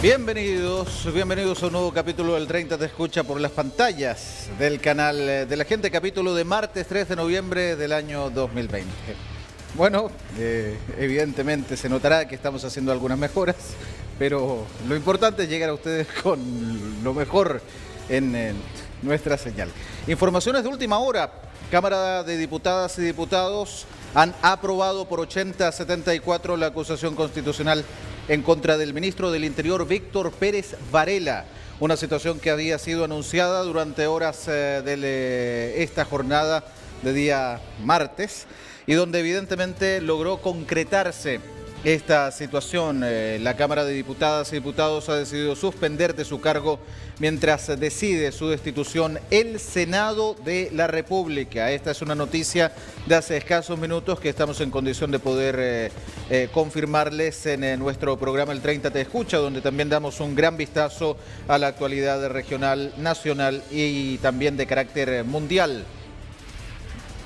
Bienvenidos a un nuevo capítulo del 30 Te Escucha por las pantallas del canal de la gente, capítulo de martes 3 de noviembre del año 2020. Bueno, evidentemente se notará que estamos haciendo algunas mejoras, pero lo importante es llegar a ustedes con lo mejor en nuestra señal. Informaciones de última hora. Cámara de Diputadas y Diputados han aprobado por 80-74 la acusación constitucional en contra del ministro del Interior, Víctor Pérez Varela. Una situación que había sido anunciada durante horas de esta jornada de día martes y donde evidentemente logró concretarse esta situación. La Cámara de Diputadas y Diputados ha decidido suspender de su cargo mientras decide su destitución el Senado de la República. Esta es una noticia de hace escasos minutos que estamos en condición de poder confirmarles en nuestro programa El 30 Te Escucha, donde también damos un gran vistazo a la actualidad regional, nacional y también de carácter mundial.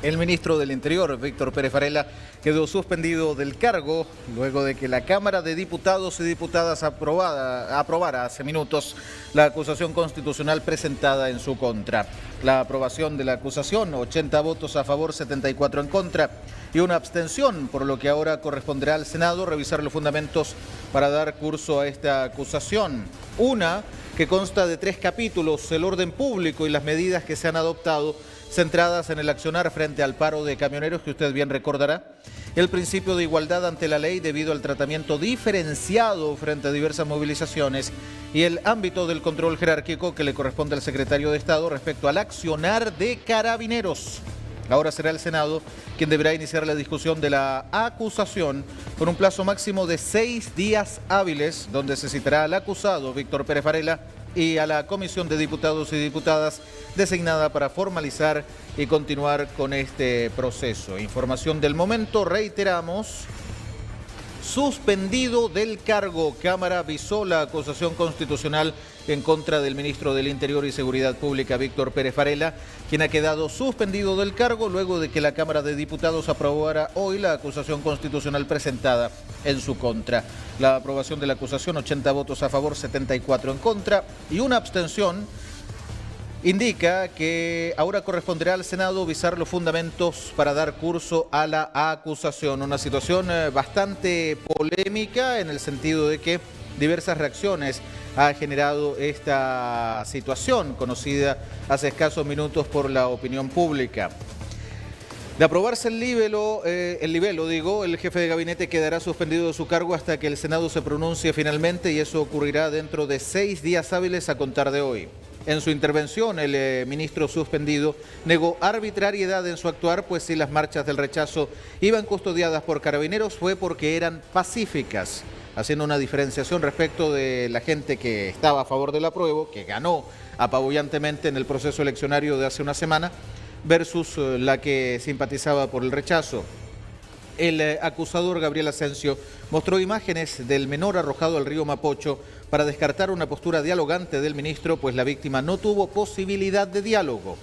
El ministro del Interior, Víctor Pérez Varela, quedó suspendido del cargo luego de que la Cámara de Diputados y Diputadas aprobara hace minutos la acusación constitucional presentada en su contra. La aprobación de la acusación, 80 votos a favor, 74 en contra y una abstención, por lo que ahora corresponderá al Senado revisar los fundamentos para dar curso a esta acusación. Una que consta de 3 capítulos, el orden público y las medidas que se han adoptado centradas en el accionar frente al paro de camioneros, que usted bien recordará, el principio de igualdad ante la ley debido al tratamiento diferenciado frente a diversas movilizaciones y el ámbito del control jerárquico que le corresponde al secretario de Estado respecto al accionar de carabineros. Ahora será el Senado quien deberá iniciar la discusión de la acusación con un plazo máximo de 6 días hábiles, donde se citará al acusado Víctor Pérez Varela y a la Comisión de Diputados y Diputadas designada para formalizar y continuar con este proceso. Información del momento, reiteramos, suspendido del cargo. Cámara visó la acusación constitucional en contra del ministro del Interior y Seguridad Pública, Víctor Pérez Varela, quien ha quedado suspendido del cargo luego de que la Cámara de Diputados aprobara hoy la acusación constitucional presentada en su contra. La aprobación de la acusación, 80 votos a favor, 74 en contra y una abstención, indica que ahora corresponderá al Senado visar los fundamentos para dar curso a la acusación. Una situación bastante polémica en el sentido de que diversas reacciones ha generado esta situación conocida hace escasos minutos por la opinión pública. De aprobarse el libelo, el jefe de gabinete quedará suspendido de su cargo hasta que el Senado se pronuncie finalmente y eso ocurrirá dentro de 6 días hábiles a contar de hoy. En su intervención, el ministro suspendido negó arbitrariedad en su actuar, pues si las marchas del rechazo iban custodiadas por carabineros fue porque eran pacíficas, haciendo una diferenciación respecto de la gente que estaba a favor del apruebo, que ganó apabullantemente en el proceso eleccionario de hace una semana, versus la que simpatizaba por el rechazo. El acusador Gabriel Asensio mostró imágenes del menor arrojado al río Mapocho para descartar una postura dialogante del ministro, pues la víctima no tuvo posibilidad de diálogo.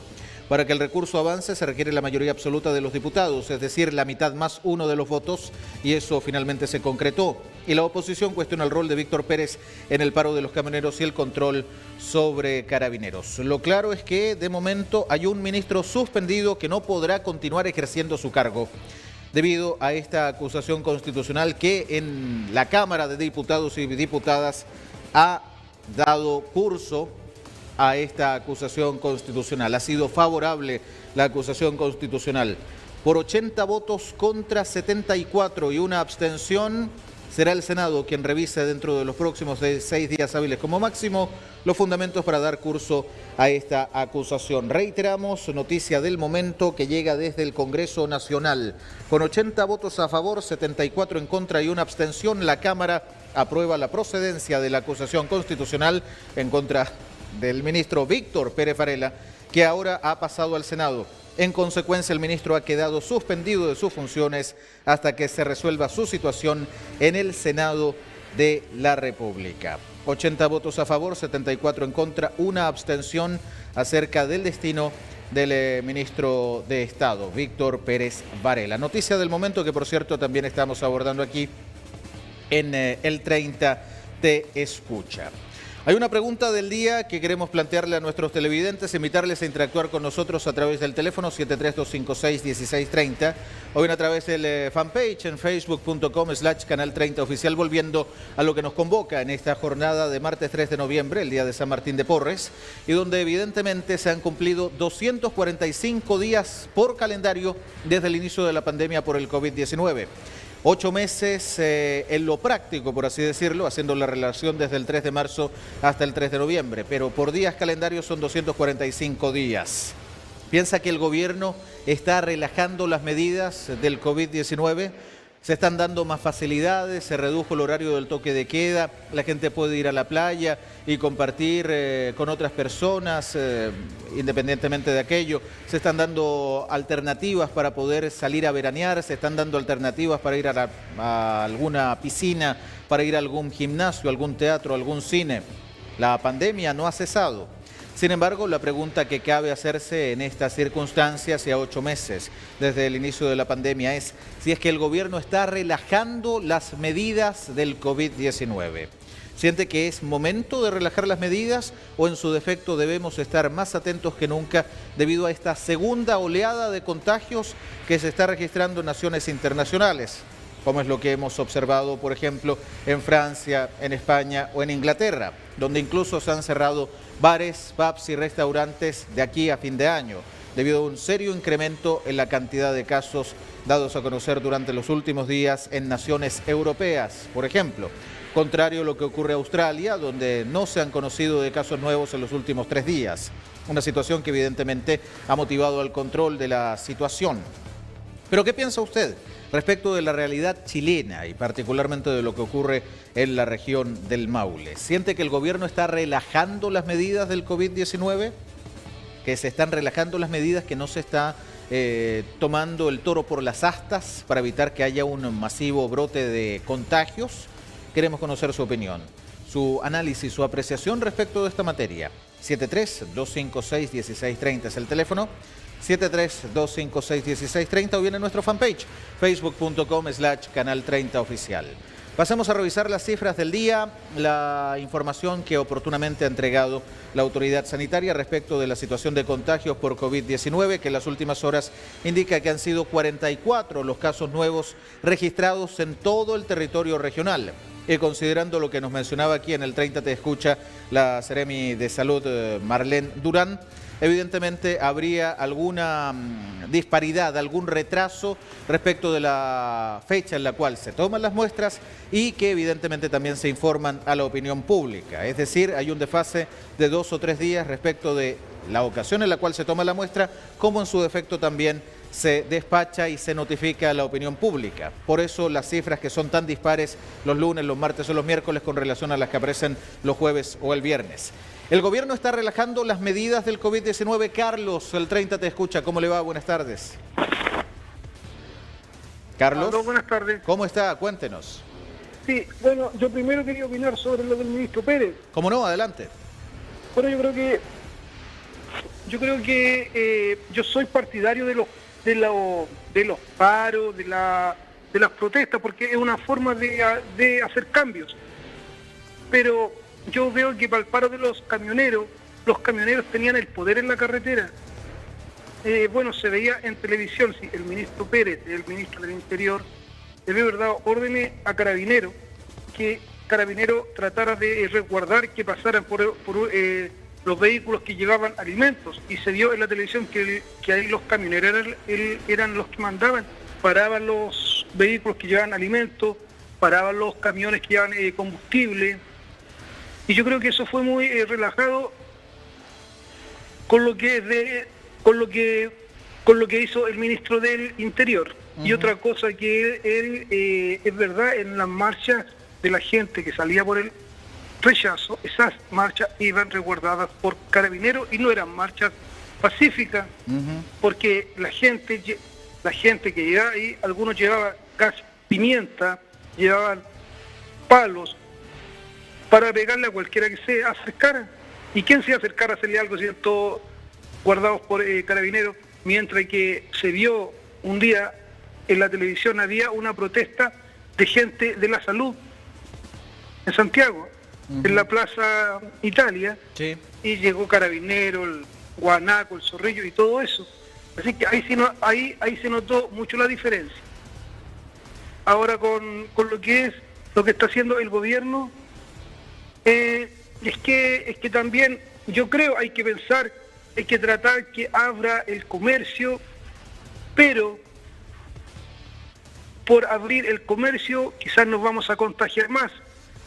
Para que el recurso avance se requiere la mayoría absoluta de los diputados, es decir, la mitad más 1 de los votos, y eso finalmente se concretó. Y la oposición cuestiona el rol de Víctor Pérez en el paro de los camioneros y el control sobre carabineros. Lo claro es que, de momento, hay un ministro suspendido que no podrá continuar ejerciendo su cargo debido a esta acusación constitucional que en la Cámara de Diputados y Diputadas ha dado curso a esta acusación constitucional. Ha sido favorable la acusación constitucional. Por 80 votos contra 74 y una abstención, será el Senado quien revise dentro de los próximos 6 días hábiles como máximo los fundamentos para dar curso a esta acusación. Reiteramos, noticia del momento que llega desde el Congreso Nacional. Con 80 votos a favor, 74 en contra y una abstención, la Cámara aprueba la procedencia de la acusación constitucional en contra del ministro Víctor Pérez Varela, que ahora ha pasado al Senado. En consecuencia, el ministro ha quedado suspendido de sus funciones hasta que se resuelva su situación en el Senado de la República. 80 votos a favor, 74 en contra, una abstención acerca del destino del ministro de Estado, Víctor Pérez Varela. Noticia del momento que, por cierto, también estamos abordando aquí en el 30 te escucha. Hay una pregunta del día que queremos plantearle a nuestros televidentes, invitarles a interactuar con nosotros a través del teléfono 73256-1630 o bien a través del fanpage en facebook.com/canal 30 oficial, volviendo a lo que nos convoca en esta jornada de martes 3 de noviembre, el día de San Martín de Porres, y donde evidentemente se han cumplido 245 días por calendario desde el inicio de la pandemia por el COVID-19. 8 meses en lo práctico, por así decirlo, haciendo la relación desde el 3 de marzo hasta el 3 de noviembre, pero por días calendarios son 245 días. ¿Piensa que el gobierno está relajando las medidas del COVID-19? Se están dando más facilidades, se redujo el horario del toque de queda, la gente puede ir a la playa y compartir con otras personas, independientemente de aquello. Se están dando alternativas para poder salir a veranear, se están dando alternativas para ir a alguna piscina, para ir a algún gimnasio, algún teatro, algún cine. La pandemia no ha cesado. Sin embargo, la pregunta que cabe hacerse en estas circunstancias y a 8 meses desde el inicio de la pandemia es si es que el gobierno está relajando las medidas del COVID-19. ¿Siente que es momento de relajar las medidas o en su defecto debemos estar más atentos que nunca debido a esta segunda oleada de contagios que se está registrando en naciones internacionales, como es lo que hemos observado, por ejemplo, en Francia, en España o en Inglaterra, donde incluso se han cerrado bares, pubs y restaurantes de aquí a fin de año, debido a un serio incremento en la cantidad de casos dados a conocer durante los últimos días en naciones europeas, por ejemplo, contrario a lo que ocurre en Australia, donde no se han conocido de casos nuevos en los últimos 3 días. Una situación que evidentemente ha motivado el control de la situación. ¿Pero qué piensa usted respecto de la realidad chilena y particularmente de lo que ocurre en la región del Maule? ¿Siente que el gobierno está relajando las medidas del COVID-19? ¿Que se están relajando las medidas, que no se está tomando el toro por las astas para evitar que haya un masivo brote de contagios? Queremos conocer su opinión, su análisis, su apreciación respecto de esta materia. 73-256-1630 es el teléfono. 73-256-1630 o bien en nuestro fanpage, facebook.com/canal 30 oficial. Pasamos a revisar las cifras del día, la información que oportunamente ha entregado la autoridad sanitaria respecto de la situación de contagios por COVID-19, que en las últimas horas indica que han sido 44 los casos nuevos registrados en todo el territorio regional. Y considerando lo que nos mencionaba aquí en el 30 te escucha la Seremi de Salud, Marlene Durán, evidentemente habría alguna disparidad, algún retraso respecto de la fecha en la cual se toman las muestras y que evidentemente también se informan a la opinión pública. Es decir, hay un desfase de 2 o 3 días respecto de la ocasión en la cual se toma la muestra, como en su defecto también se despacha y se notifica a la opinión pública. Por eso las cifras que son tan dispares los lunes, los martes o los miércoles con relación a las que aparecen los jueves o el viernes. El gobierno está relajando las medidas del COVID-19. Carlos, el 30 te escucha. ¿Cómo le va? Buenas tardes. Carlos. Aló, buenas tardes. ¿Cómo está? Cuéntenos. Sí, bueno, yo primero quería opinar sobre lo del ministro Pérez. ¿Cómo no? Adelante. Bueno, yo creo que yo soy partidario de los paros, de las protestas, porque es una forma de hacer cambios. Pero yo veo que para el paro de los camioneros tenían el poder en la carretera. Bueno, se veía en televisión, sí, el ministro Pérez, el ministro del Interior, debe haber dado órdenes a Carabineros, que Carabineros tratara de resguardar que pasaran por los vehículos que llevaban alimentos, y se vio en la televisión que ahí los camioneros eran los que mandaban, paraban los vehículos que llevaban alimentos, paraban los camiones que llevaban combustible, y yo creo que eso fue muy relajado con lo que hizo el ministro del Interior. Uh-huh. Y otra cosa que él es verdad, en las marchas de la gente que salía por el rechazo, esas marchas iban resguardadas por Carabineros y no eran marchas pacíficas. Uh-huh. Porque la gente que llegaba ahí, algunos llevaban gas pimienta, llevaban palos para pegarle a cualquiera que se acercara. ¿Y quién se iba a acercar a hacerle algo si están todos guardados por Carabineros? Mientras que se vio un día en la televisión, había una protesta de gente de la salud, en Santiago, en la Plaza Italia, Sí. y llegó Carabinero, el Guanaco, el Zorrillo y todo eso. Así que ahí, sí no, ahí se notó mucho la diferencia. Ahora con lo que está haciendo el gobierno, es que también yo creo hay que pensar, hay que tratar que abra el comercio, pero por abrir el comercio quizás nos vamos a contagiar más.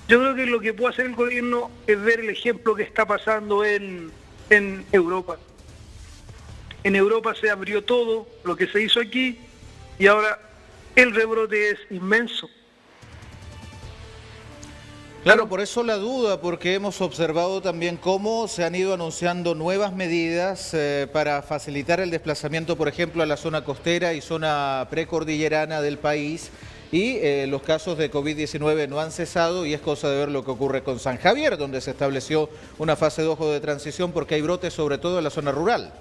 Yo creo que lo que puede hacer el gobierno es ver el ejemplo que está pasando en Europa. En Europa se abrió todo lo que se hizo aquí y ahora el rebrote es inmenso. Claro, por eso la duda, porque hemos observado también cómo se han ido anunciando nuevas medidas para facilitar el desplazamiento, por ejemplo, a la zona costera y zona precordillerana del país, y los casos de COVID-19 no han cesado, y es cosa de ver lo que ocurre con San Javier, donde se estableció una fase 2 de transición porque hay brotes sobre todo en la zona rural.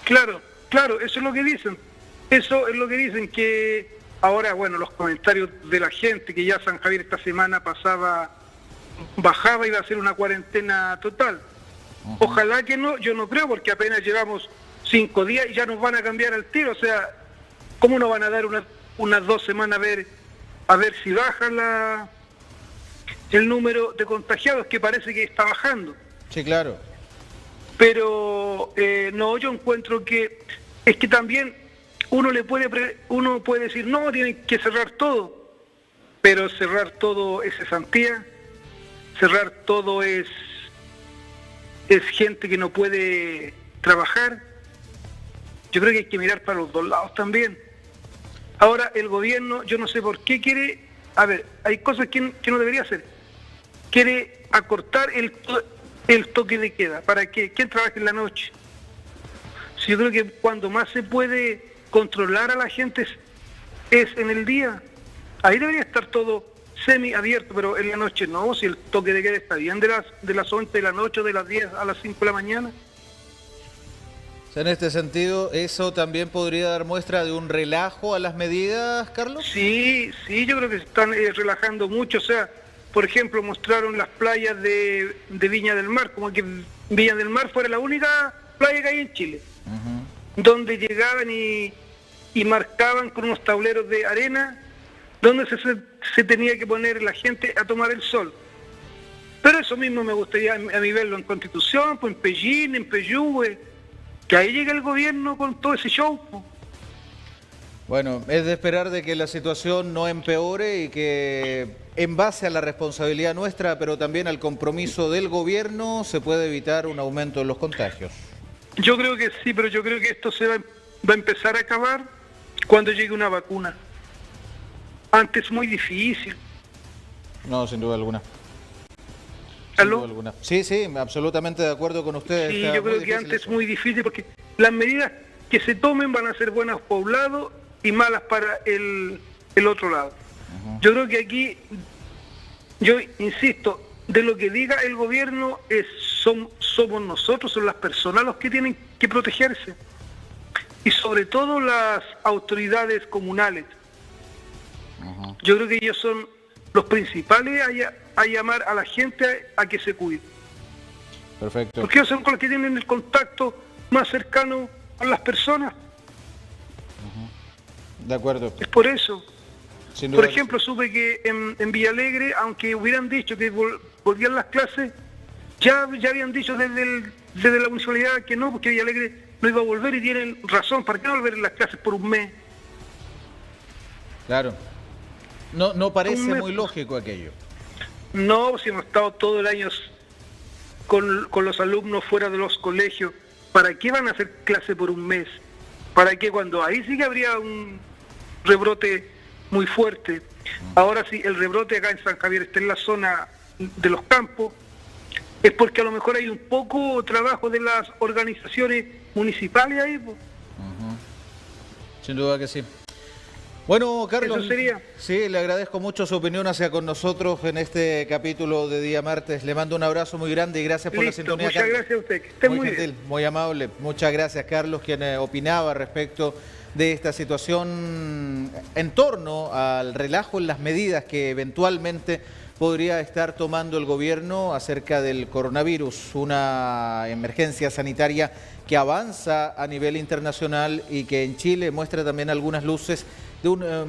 Claro, eso es lo que dicen. Eso es lo que dicen, que ahora, bueno, los comentarios de la gente, que ya San Javier esta semana pasaba, bajaba y iba a ser una cuarentena total. Ojalá que no, yo no creo, porque apenas llevamos 5 días y ya nos van a cambiar al tiro. O sea, ¿cómo nos van a dar unas 2 semanas a ver si baja el número de contagiados, que parece que está bajando? Sí, claro. Pero no, yo encuentro que es que también uno puede decir, no, tienen que cerrar todo, pero cerrar todo es cesantía, cerrar todo es gente que no puede trabajar. Yo creo que hay que mirar para los dos lados también. Ahora el gobierno, yo no sé por qué quiere, a ver, hay cosas que no debería hacer. Quiere acortar el toque de queda. ¿Para qué? ¿Quién trabaja en la noche? Si yo creo que cuando más se puede controlar a la gente es en el día. Ahí debería estar todo semi-abierto, pero en la noche no. Si el toque de queda está bien de las 11 de la noche o de las 10 a las 5 de la mañana. En este sentido, ¿eso también podría dar muestra de un relajo a las medidas, Carlos? Sí, yo creo que se están relajando mucho. O sea, por ejemplo, mostraron las playas de Viña del Mar, como que Viña del Mar fuera la única playa que hay en Chile, donde llegaban y marcaban con unos tableros de arena, donde se tenía que poner la gente a tomar el sol. Pero eso mismo me gustaría a mí verlo en Constitución, pues en Pellín, en Peyúgue, que ahí llega el gobierno con todo ese show. Bueno, es de esperar de que la situación no empeore y que en base a la responsabilidad nuestra, pero también al compromiso del gobierno, se puede evitar un aumento de los contagios. Yo creo que sí, pero yo creo que esto se va a empezar a acabar cuando llegue una vacuna. Antes es muy difícil. No, sin duda alguna. ¿Aló? Sí, absolutamente de acuerdo con ustedes. Sí, yo creo que antes es muy difícil porque las medidas que se tomen van a ser buenas poblados y malas para el otro lado. Yo creo que aquí, yo insisto, de lo que diga el gobierno somos nosotros, son las personas los que tienen que protegerse. Y sobre todo las autoridades comunales. Yo creo que ellos son los principales a llamar a la gente a que se cuide. Perfecto. Porque ellos son los que tienen el contacto más cercano a las personas. De acuerdo. Es por eso. Sin duda. Por ejemplo, supe que en Villalegre, aunque hubieran dicho que volvían las clases, ya habían dicho desde la municipalidad que no, porque Villalegre no iba a volver, y tienen razón. ¿Para qué no volver las clases por un mes? Claro. No parece muy lógico aquello. No, si hemos estado todo el año con los alumnos fuera de los colegios, ¿para qué van a hacer clase por un mes? ¿Para qué? Cuando ahí sí que habría un rebrote muy fuerte. Ahora sí, el rebrote acá en San Javier está en la zona de los campos, es porque a lo mejor hay un poco trabajo de las organizaciones municipales ahí. Sin duda que sí. Bueno, Carlos, eso sería. Sí, le agradezco mucho su opinión hacia con nosotros en este capítulo de Día Martes. Le mando un abrazo muy grande y gracias por la sintonía. Muchas gracias a usted, que esté muy gentil, bien. Muy amable. Muchas gracias, Carlos, quien opinaba respecto de esta situación en torno al relajo en las medidas que eventualmente podría estar tomando el gobierno acerca del coronavirus, una emergencia sanitaria que avanza a nivel internacional y que en Chile muestra también algunas luces de una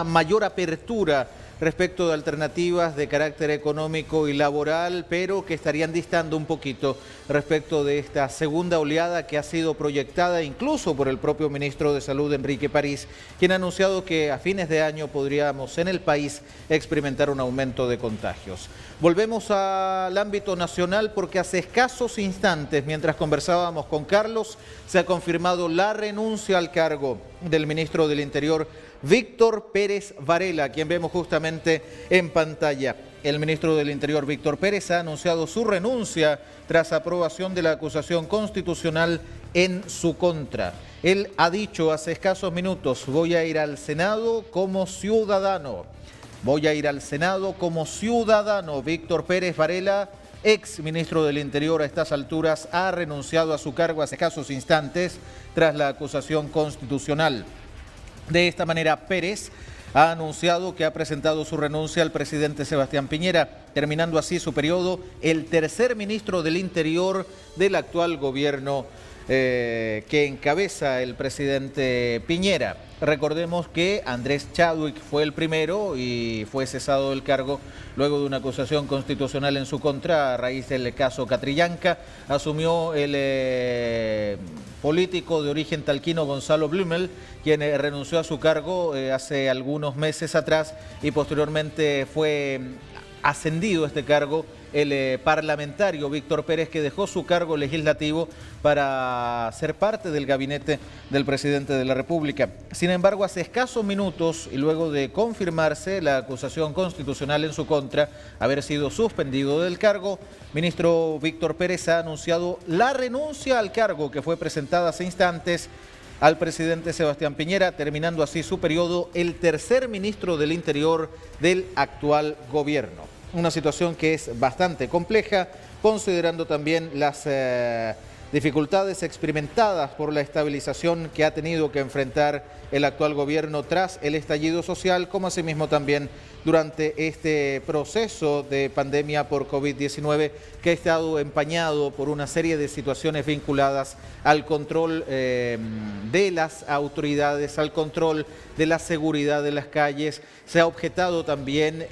mayor apertura respecto de alternativas de carácter económico y laboral, pero que estarían distando un poquito respecto de esta segunda oleada que ha sido proyectada incluso por el propio ministro de Salud, Enrique París, quien ha anunciado que a fines de año podríamos en el país experimentar un aumento de contagios. Volvemos al ámbito nacional porque hace escasos instantes, mientras conversábamos con Carlos, se ha confirmado la renuncia al cargo del ministro del Interior, Víctor Pérez Varela, quien vemos justamente en pantalla. El ministro del Interior, Víctor Pérez, ha anunciado su renuncia tras aprobación de la acusación constitucional en su contra. Él ha dicho hace escasos minutos: voy a ir al Senado como ciudadano. Voy a ir al Senado como ciudadano. Víctor Pérez Varela, ex ministro del Interior a estas alturas, ha renunciado a su cargo hace escasos instantes tras la acusación constitucional. De esta manera, Pérez ha anunciado que ha presentado su renuncia al presidente Sebastián Piñera, terminando así su periodo, el tercer ministro del Interior del actual gobierno que encabeza el presidente Piñera. Recordemos que Andrés Chadwick fue el primero y fue cesado del cargo luego de una acusación constitucional en su contra a raíz del caso Catrillanca. Asumió el político de origen talquino Gonzalo Blumel, quien renunció a su cargo hace algunos meses atrás y posteriormente fue ascendido a este cargo el parlamentario Víctor Pérez, que dejó su cargo legislativo para ser parte del gabinete del presidente de la República. Sin embargo, hace escasos minutos y luego de confirmarse la acusación constitucional en su contra, haber sido suspendido del cargo, ministro Víctor Pérez ha anunciado la renuncia al cargo que fue presentada hace instantes al presidente Sebastián Piñera, terminando así su periodo, el tercer ministro del Interior del actual gobierno. Una situación que es bastante compleja, considerando también las dificultades experimentadas por la estabilización que ha tenido que enfrentar el actual gobierno tras el estallido social, como asimismo también durante este proceso de pandemia por COVID-19 que ha estado empañado por una serie de situaciones vinculadas al control de las autoridades, al control de la seguridad de las calles. Se ha objetado también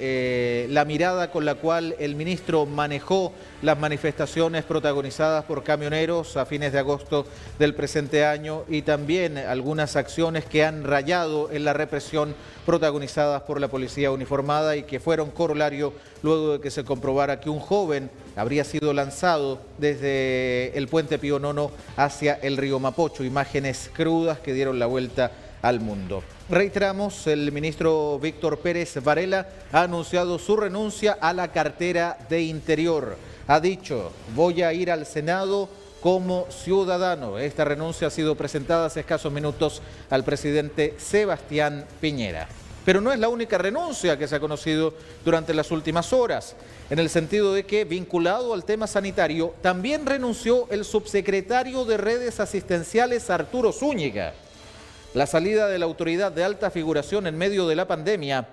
la mirada con la cual el ministro manejó las manifestaciones protagonizadas por camioneros a fines de agosto del presente año y también algunas acciones que han rayado en la represión protagonizadas por la policía uniformada y que fueron corolario luego de que se comprobara que un joven habría sido lanzado desde el puente Pío IX hacia el río Mapocho. Imágenes crudas que dieron la vuelta al mundo. Reiteramos, el ministro Víctor Pérez Varela ha anunciado su renuncia a la cartera de Interior. Ha dicho: voy a ir al Senado como ciudadano. Esta renuncia ha sido presentada hace escasos minutos al presidente Sebastián Piñera. Pero no es la única renuncia que se ha conocido durante las últimas horas, en el sentido de que, vinculado al tema sanitario, también renunció el subsecretario de Redes Asistenciales, Arturo Zúñiga. La salida de la autoridad de alta figuración en medio de la pandemia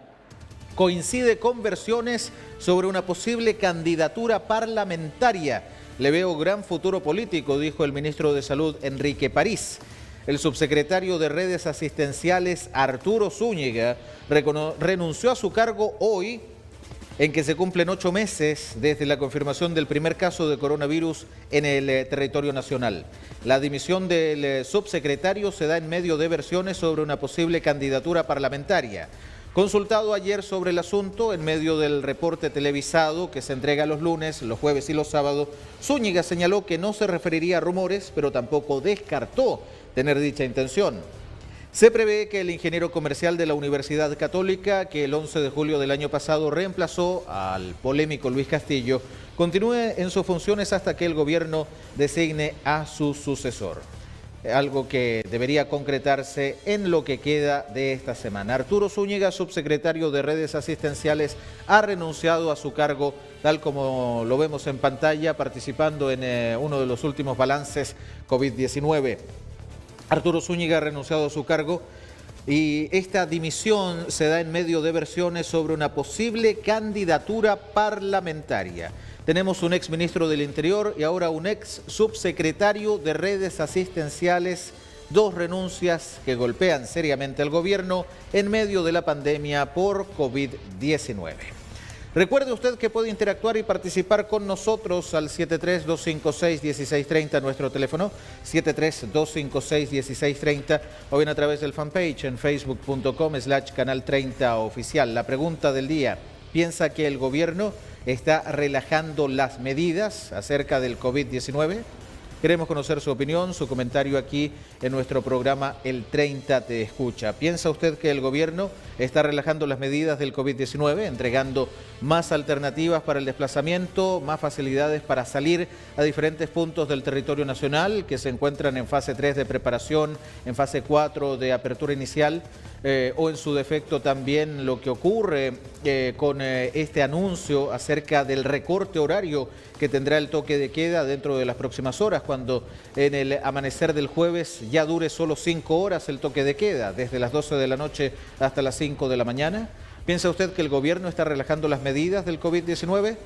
coincide con versiones sobre una posible candidatura parlamentaria. Le veo gran futuro político, dijo el ministro de Salud, Enrique París. El subsecretario de Redes Asistenciales, Arturo Zúñiga, renunció a su cargo hoy, en que se cumplen 8 meses desde la confirmación del primer caso de coronavirus en el territorio nacional. La dimisión del subsecretario se da en medio de versiones sobre una posible candidatura parlamentaria. Consultado ayer sobre el asunto, en medio del reporte televisado que se entrega los lunes, los jueves y los sábados, Zúñiga señaló que no se referiría a rumores, pero tampoco descartó tener dicha intención. Se prevé que el ingeniero comercial de la Universidad Católica, que el 11 de julio del año pasado reemplazó al polémico Luis Castillo, continúe en sus funciones hasta que el gobierno designe a su sucesor. Algo que debería concretarse en lo que queda de esta semana. Arturo Zúñiga, subsecretario de Redes Asistenciales, ha renunciado a su cargo, tal como lo vemos en pantalla, participando en uno de los últimos balances COVID-19. Arturo Zúñiga ha renunciado a su cargo Y esta dimisión se da en medio de versiones sobre una posible candidatura parlamentaria. Tenemos un ex ministro del Interior y ahora un ex subsecretario de redes asistenciales, dos renuncias que golpean seriamente al gobierno en medio de la pandemia por COVID-19. Recuerde usted que puede interactuar y participar con nosotros al 73-256-1630, nuestro teléfono, 73-256-1630, o bien a través del fanpage en facebook.com/Canal 30 Oficial. La pregunta del día: ¿piensa que el gobierno está relajando las medidas acerca del COVID-19? Queremos conocer su opinión, su comentario aquí en nuestro programa El 30 Te Escucha. ¿Piensa usted que el gobierno está relajando las medidas del COVID-19, entregando más alternativas para el desplazamiento, más facilidades para salir a diferentes puntos del territorio nacional que se encuentran en fase 3 de preparación, en fase 4 de apertura inicial, o en su defecto también lo que ocurre con este anuncio acerca del recorte horario que tendrá el toque de queda dentro de las próximas horas, cuando en el amanecer del jueves ya dure solo 5 horas el toque de queda, desde las 12 de la noche hasta las 5 de la mañana? ¿Piensa usted que el gobierno está relajando las medidas del COVID-19?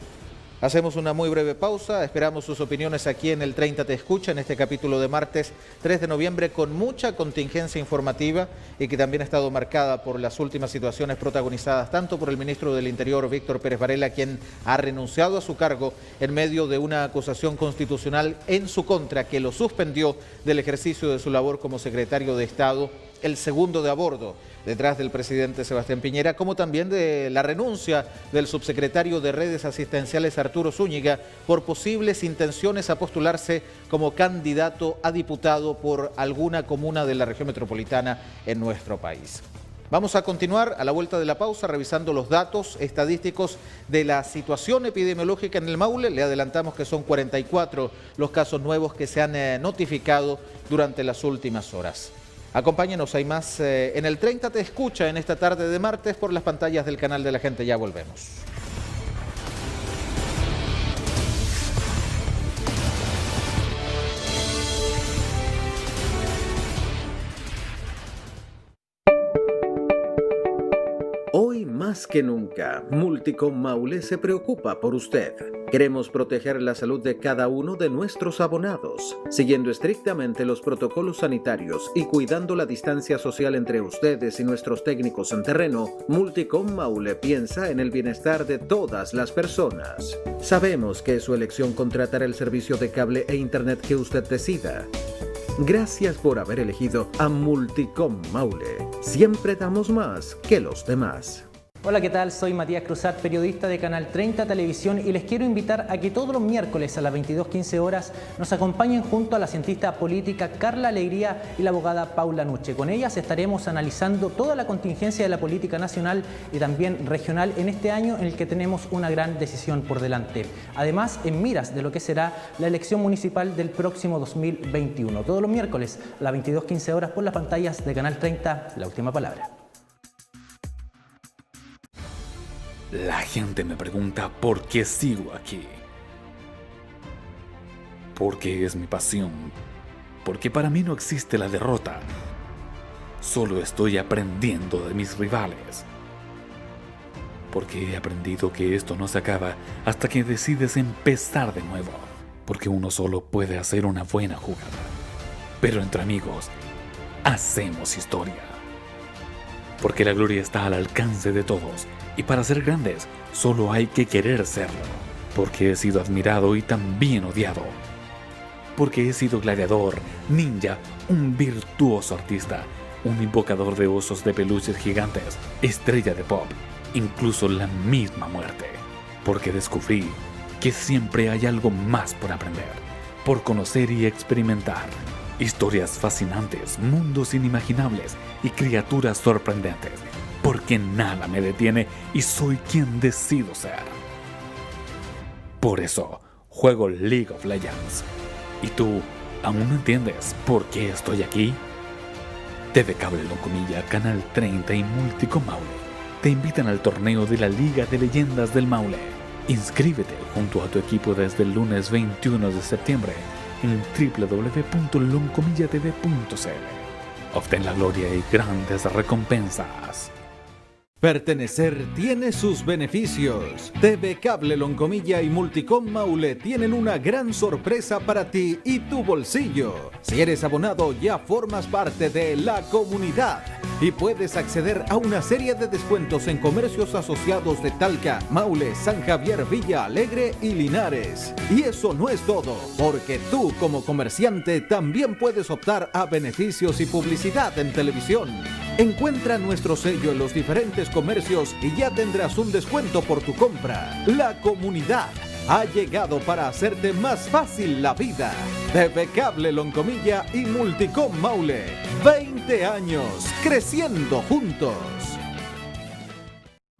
Hacemos una muy breve pausa, esperamos sus opiniones aquí en el 30 Te Escucha, en este capítulo de martes 3 de noviembre, con mucha contingencia informativa y que también ha estado marcada por las últimas situaciones protagonizadas tanto por el ministro del Interior, Víctor Pérez Varela, quien ha renunciado a su cargo en medio de una acusación constitucional en su contra que lo suspendió del ejercicio de su labor como secretario de Estado, el segundo de a bordo detrás del presidente Sebastián Piñera, como también de la renuncia del subsecretario de Redes Asistenciales Arturo Zúñiga por posibles intenciones a postularse como candidato a diputado por alguna comuna de la región metropolitana en nuestro país. Vamos a continuar a la vuelta de la pausa revisando los datos estadísticos de la situación epidemiológica en el Maule. Le adelantamos que son 44 los casos nuevos que se han notificado durante las últimas horas. Acompáñenos, hay más en el 30 Te Escucha en esta tarde de martes por las pantallas del canal de la gente. Ya volvemos. Hoy más que nunca, Multicom Maule se preocupa por usted. Queremos proteger la salud de cada uno de nuestros abonados, siguiendo estrictamente los protocolos sanitarios y cuidando la distancia social entre ustedes y nuestros técnicos en terreno. Multicom Maule piensa en el bienestar de todas las personas. Sabemos que es su elección contratar el servicio de cable e internet que usted decida. Gracias por haber elegido a Multicom Maule. Siempre damos más que los demás. Hola, ¿qué tal? Soy Matías Cruzat, periodista de Canal 30 Televisión, y les quiero invitar a que todos los miércoles a las 22:15 horas nos acompañen junto a la cientista política Carla Alegría y la abogada Paula Nuche. Con ellas estaremos analizando toda la contingencia de la política nacional y también regional en este año en el que tenemos una gran decisión por delante. Además, en miras de lo que será la elección municipal del próximo 2021. Todos los miércoles a las 22:15 horas por las pantallas de Canal 30, La Última Palabra. La gente me pregunta por qué sigo aquí. Porque es mi pasión. Porque para mí no existe la derrota. Solo estoy aprendiendo de mis rivales. Porque he aprendido que esto no se acaba hasta que decides empezar de nuevo. Porque uno solo puede hacer una buena jugada. Pero entre amigos, hacemos historia. Porque la gloria está al alcance de todos. Y para ser grandes, solo hay que querer serlo. Porque he sido admirado y también odiado. Porque he sido gladiador, ninja, un virtuoso artista, un invocador de osos de peluches gigantes, estrella de pop, incluso la misma muerte. Porque descubrí que siempre hay algo más por aprender, por conocer y experimentar. Historias fascinantes, mundos inimaginables y criaturas sorprendentes. Porque nada me detiene y soy quien decido ser. Por eso, juego League of Legends. ¿Y tú, aún no entiendes por qué estoy aquí? TV Cable Loncomilla, Canal 30 y Multicom Maule te invitan al torneo de la Liga de Leyendas del Maule. Inscríbete junto a tu equipo desde el lunes 21 de septiembre en www.loncomillatv.cl. Obtén la gloria y grandes recompensas. Pertenecer tiene sus beneficios. TV Cable Loncomilla y Multicom Maule tienen una gran sorpresa para ti y tu bolsillo. Si eres abonado, ya formas parte de la comunidad y puedes acceder a una serie de descuentos en comercios asociados de Talca, Maule, San Javier, Villa Alegre y Linares. Y eso no es todo, porque tú como comerciante también puedes optar a beneficios y publicidad en televisión. Encuentra nuestro sello en los diferentes comercios y ya tendrás un descuento por tu compra. La comunidad ha llegado para hacerte más fácil la vida. TV Cable Loncomilla y Multicom Maule. 20 años creciendo juntos.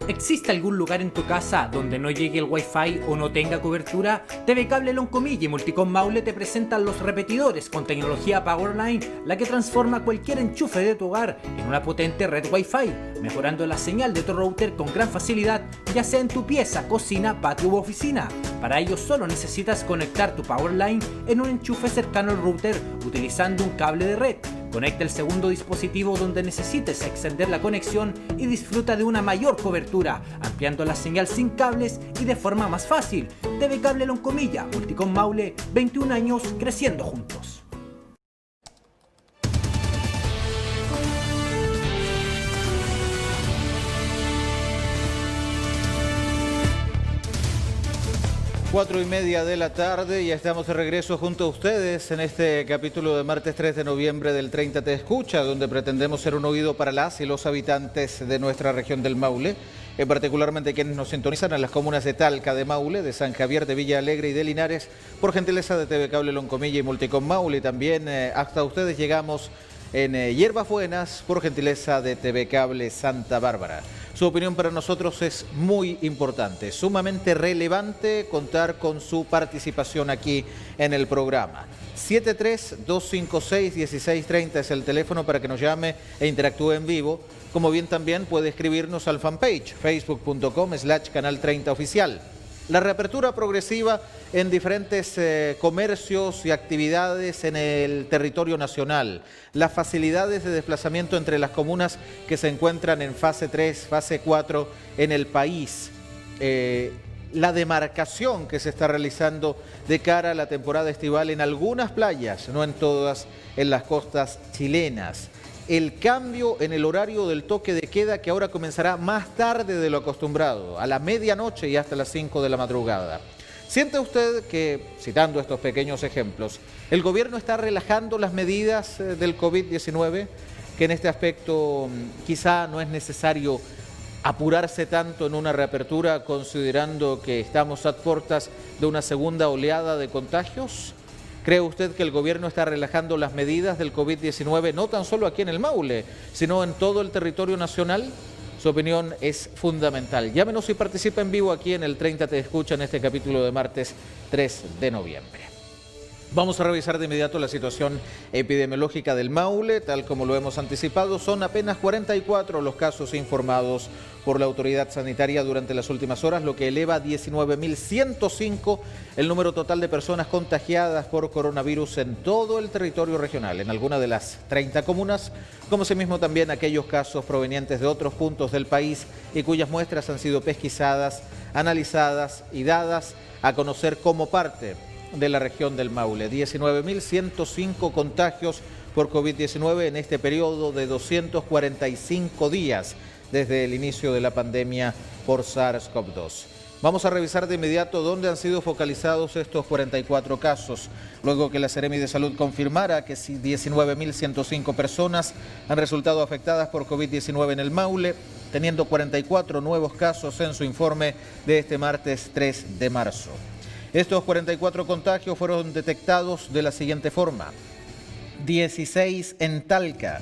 ¿Existe algún lugar en tu casa donde no llegue el Wi-Fi o no tenga cobertura? TV Cable Loncomilla y Multicom Maule te presentan los repetidores con tecnología Powerline, la que transforma cualquier enchufe de tu hogar en una potente red Wi-Fi, mejorando la señal de tu router con gran facilidad, ya sea en tu pieza, cocina, patio u oficina. Para ello solo necesitas conectar tu Powerline en un enchufe cercano al router utilizando un cable de red. Conecta el segundo dispositivo donde necesites extender la conexión y disfruta de una mayor cobertura, ampliando la señal sin cables y de forma más fácil. TV Cable Loncomilla, Multicom Maule, 21 años creciendo juntos. Cuatro y media de la tarde, ya estamos de regreso junto a ustedes en este capítulo de martes 3 de noviembre del 30 Te Escucha, donde pretendemos ser un oído para las y los habitantes de nuestra región del Maule, particularmente quienes nos sintonizan en las comunas de Talca, de Maule, de San Javier, de Villa Alegre y de Linares, por gentileza de TV Cable Loncomilla y Multicom Maule. También hasta ustedes llegamos en Hierbas Buenas, por gentileza de TV Cable Santa Bárbara. Su opinión para nosotros es muy importante, sumamente relevante contar con su participación aquí en el programa. 73-256-1630 es el teléfono para que nos llame e interactúe en vivo, como bien también puede escribirnos al fanpage facebook.com/canal 30 oficial. La reapertura progresiva en diferentes comercios y actividades en el territorio nacional, las facilidades de desplazamiento entre las comunas que se encuentran en fase 3, fase 4 en el país, la demarcación que se está realizando de cara a la temporada estival en algunas playas, no en todas, en las costas chilenas. El cambio en el horario del toque de queda que ahora comenzará más tarde de lo acostumbrado, a la medianoche y hasta las 5 de la madrugada. ¿Siente usted que, citando estos pequeños ejemplos, el gobierno está relajando las medidas del COVID-19? Que en este aspecto quizá no es necesario apurarse tanto en una reapertura considerando que estamos a puertas de una segunda oleada de contagios. ¿Cree usted que el gobierno está relajando las medidas del COVID-19 no tan solo aquí en el Maule, sino en todo el territorio nacional? Su opinión es fundamental. Llámenos y participa en vivo aquí en el 30 Te Escucha en este capítulo de martes 3 de noviembre. Vamos a revisar de inmediato la situación epidemiológica del Maule. Tal como lo hemos anticipado, son apenas 44 los casos informados por la autoridad sanitaria durante las últimas horas, lo que eleva a 19.105 el número total de personas contagiadas por coronavirus en todo el territorio regional, en alguna de las 30 comunas, como asimismo también aquellos casos provenientes de otros puntos del país y cuyas muestras han sido pesquisadas, analizadas y dadas a conocer como parte de la región del Maule. 19.105 contagios por COVID-19 en este periodo de 245 días desde el inicio de la pandemia por SARS-CoV-2. Vamos a revisar de inmediato dónde han sido focalizados estos 44 casos, luego que la Seremi de Salud confirmara que 19.105 personas han resultado afectadas por COVID-19 en el Maule, teniendo 44 nuevos casos en su informe de este martes 3 de marzo. Estos 44 contagios fueron detectados de la siguiente forma: 16 en Talca,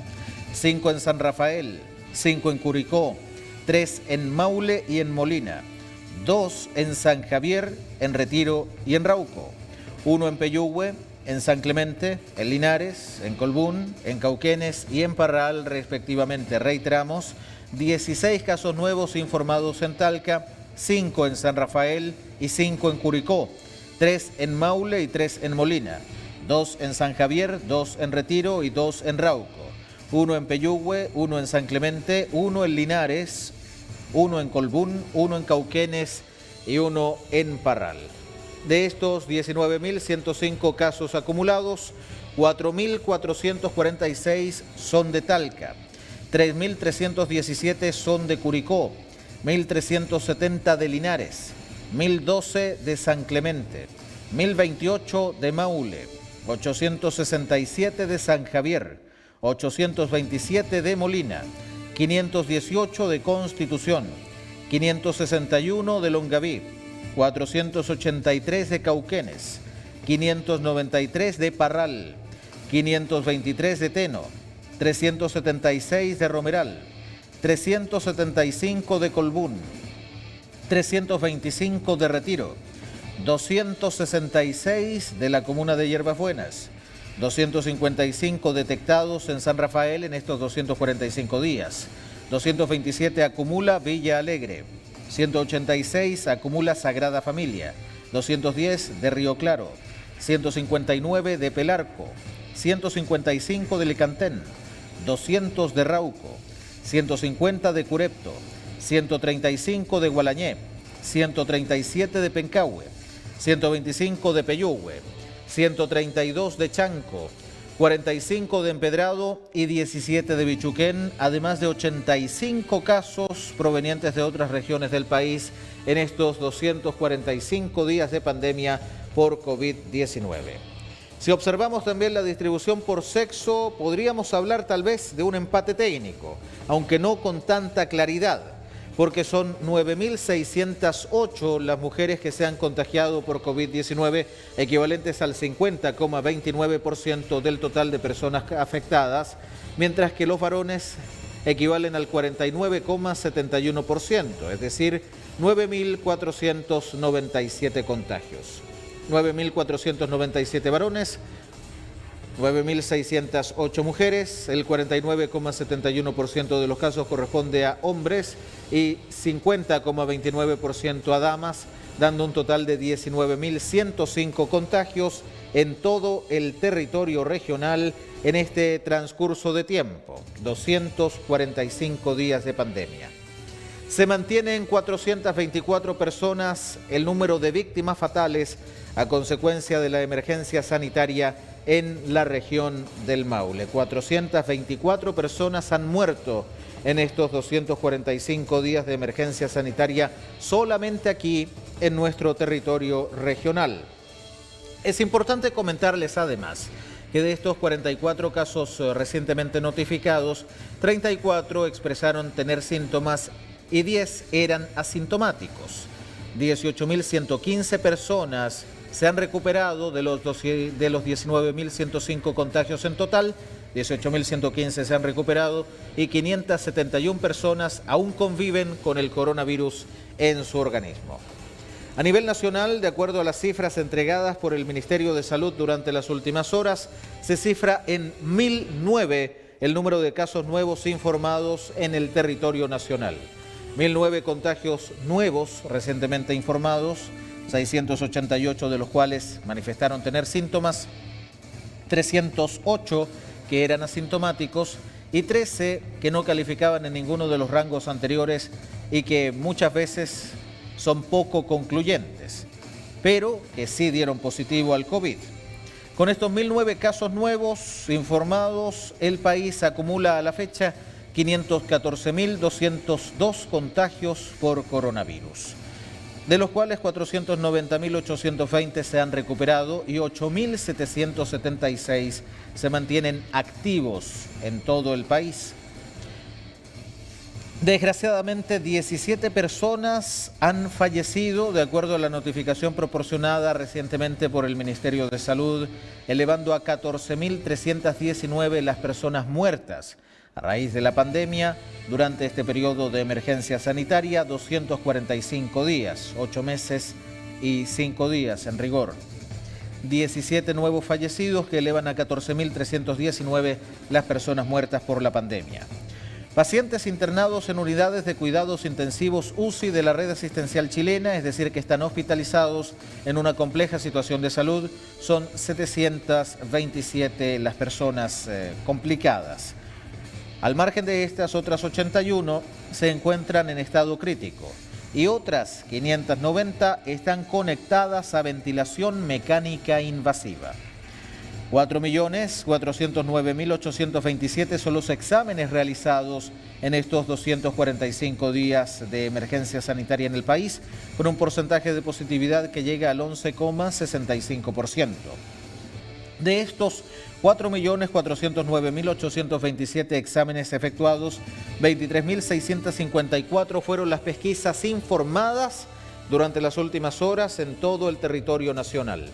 5 en San Rafael, 5 en Curicó, 3 en Maule y en Molina, 2 en San Javier, en Retiro y en Rauco, 1 en Peyúgue, en San Clemente, en Linares, en Colbún, en Cauquenes y en Parral respectivamente. Reiteramos, 16 casos nuevos informados en Talca, 5 en San Rafael y 5 en Curicó, 3 en Maule y 3 en Molina, 2 en San Javier, 2 en Retiro y 2 en Rauco. 1 en Peyúgue, 1 en San Clemente, 1 en Linares, 1 en Colbún, 1 en Cauquenes y 1 en Parral. De estos 19.105 casos acumulados, 4.446 son de Talca, 3.317 son de Curicó, 1.370 de Linares, 1.012 de San Clemente, 1.028 de Maule, 867 de San Javier, 827 de Molina, 518 de Constitución, 561 de Longaví, 483 de Cauquenes, 593 de Parral, 523 de Teno, 376 de Romeral, 375 de Colbún, 325 de Retiro, 266 de la comuna de Hierbas Buenas, 255 detectados en San Rafael en estos 245 días, 227 acumula Villa Alegre, 186 acumula Sagrada Familia, 210 de Río Claro, 159 de Pelarco, 155 de Licantén, 200 de Rauco, 150 de Curepto, 135 de Gualañé, 137 de Pencahue, 125 de Peyúgue, 132 de Chanco, 45 de Empedrado y 17 de Bichuquén, además de 85 casos provenientes de otras regiones del país en estos 245 días de pandemia por COVID-19. Si observamos también la distribución por sexo, podríamos hablar tal vez de un empate técnico, aunque no con tanta claridad, porque son 9.608 las mujeres que se han contagiado por COVID-19, equivalentes al 50,29% del total de personas afectadas, mientras que los varones equivalen al 49,71%, es decir, 9.497 contagios. 9.497 varones, 9.608 mujeres, el 49,71% de los casos corresponde a hombres y 50,29% a damas, dando un total de 19.105 contagios en todo el territorio regional en este transcurso de tiempo, 245 días de pandemia. Se mantiene en 424 personas el número de víctimas fatales a consecuencia de la emergencia sanitaria en la región del Maule. 424 personas han muerto en estos 245 días de emergencia sanitaria solamente aquí en nuestro territorio regional. Es importante comentarles además que de estos 44 casos recientemente notificados, 34 expresaron tener síntomas y 10 eran asintomáticos. 18.115 personas se han recuperado de los 19.105 contagios en total, 18.115 se han recuperado y 571 personas aún conviven con el coronavirus en su organismo. A nivel nacional, de acuerdo a las cifras entregadas por el Ministerio de Salud durante las últimas horas, se cifra en 1.009 el número de casos nuevos informados en el territorio nacional. 1.009 contagios nuevos recientemente informados, 688 de los cuales manifestaron tener síntomas, 308 que eran asintomáticos y 13 que no calificaban en ninguno de los rangos anteriores y que muchas veces son poco concluyentes, pero que sí dieron positivo al COVID. Con estos 1.009 casos nuevos informados, el país acumula a la fecha 514.202 contagios por coronavirus, de los cuales 490.820 se han recuperado y 8.776 se mantienen activos en todo el país. Desgraciadamente, 17 personas han fallecido, de acuerdo a la notificación proporcionada recientemente por el Ministerio de Salud, elevando a 14.319 las personas muertas a raíz de la pandemia durante este periodo de emergencia sanitaria, 245 días, 8 meses y 5 días en rigor. 17 nuevos fallecidos que elevan a 14.319 las personas muertas por la pandemia. Pacientes internados en unidades de cuidados intensivos UCI de la red asistencial chilena, es decir, que están hospitalizados en una compleja situación de salud, son 727 las personas complicadas. Al margen de estas, otras 81 se encuentran en estado crítico y otras 590 están conectadas a ventilación mecánica invasiva. 4.409.827 son los exámenes realizados en estos 245 días de emergencia sanitaria en el país, con un porcentaje de positividad que llega al 11,65%. De estos 4.409.827 exámenes efectuados, 23.654 fueron las pesquisas informadas durante las últimas horas en todo el territorio nacional,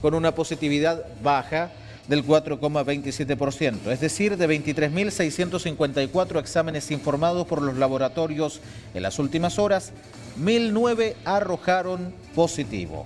con una positividad baja del 4,27%, es decir, de 23.654 exámenes informados por los laboratorios en las últimas horas, 1.009 arrojaron positivo.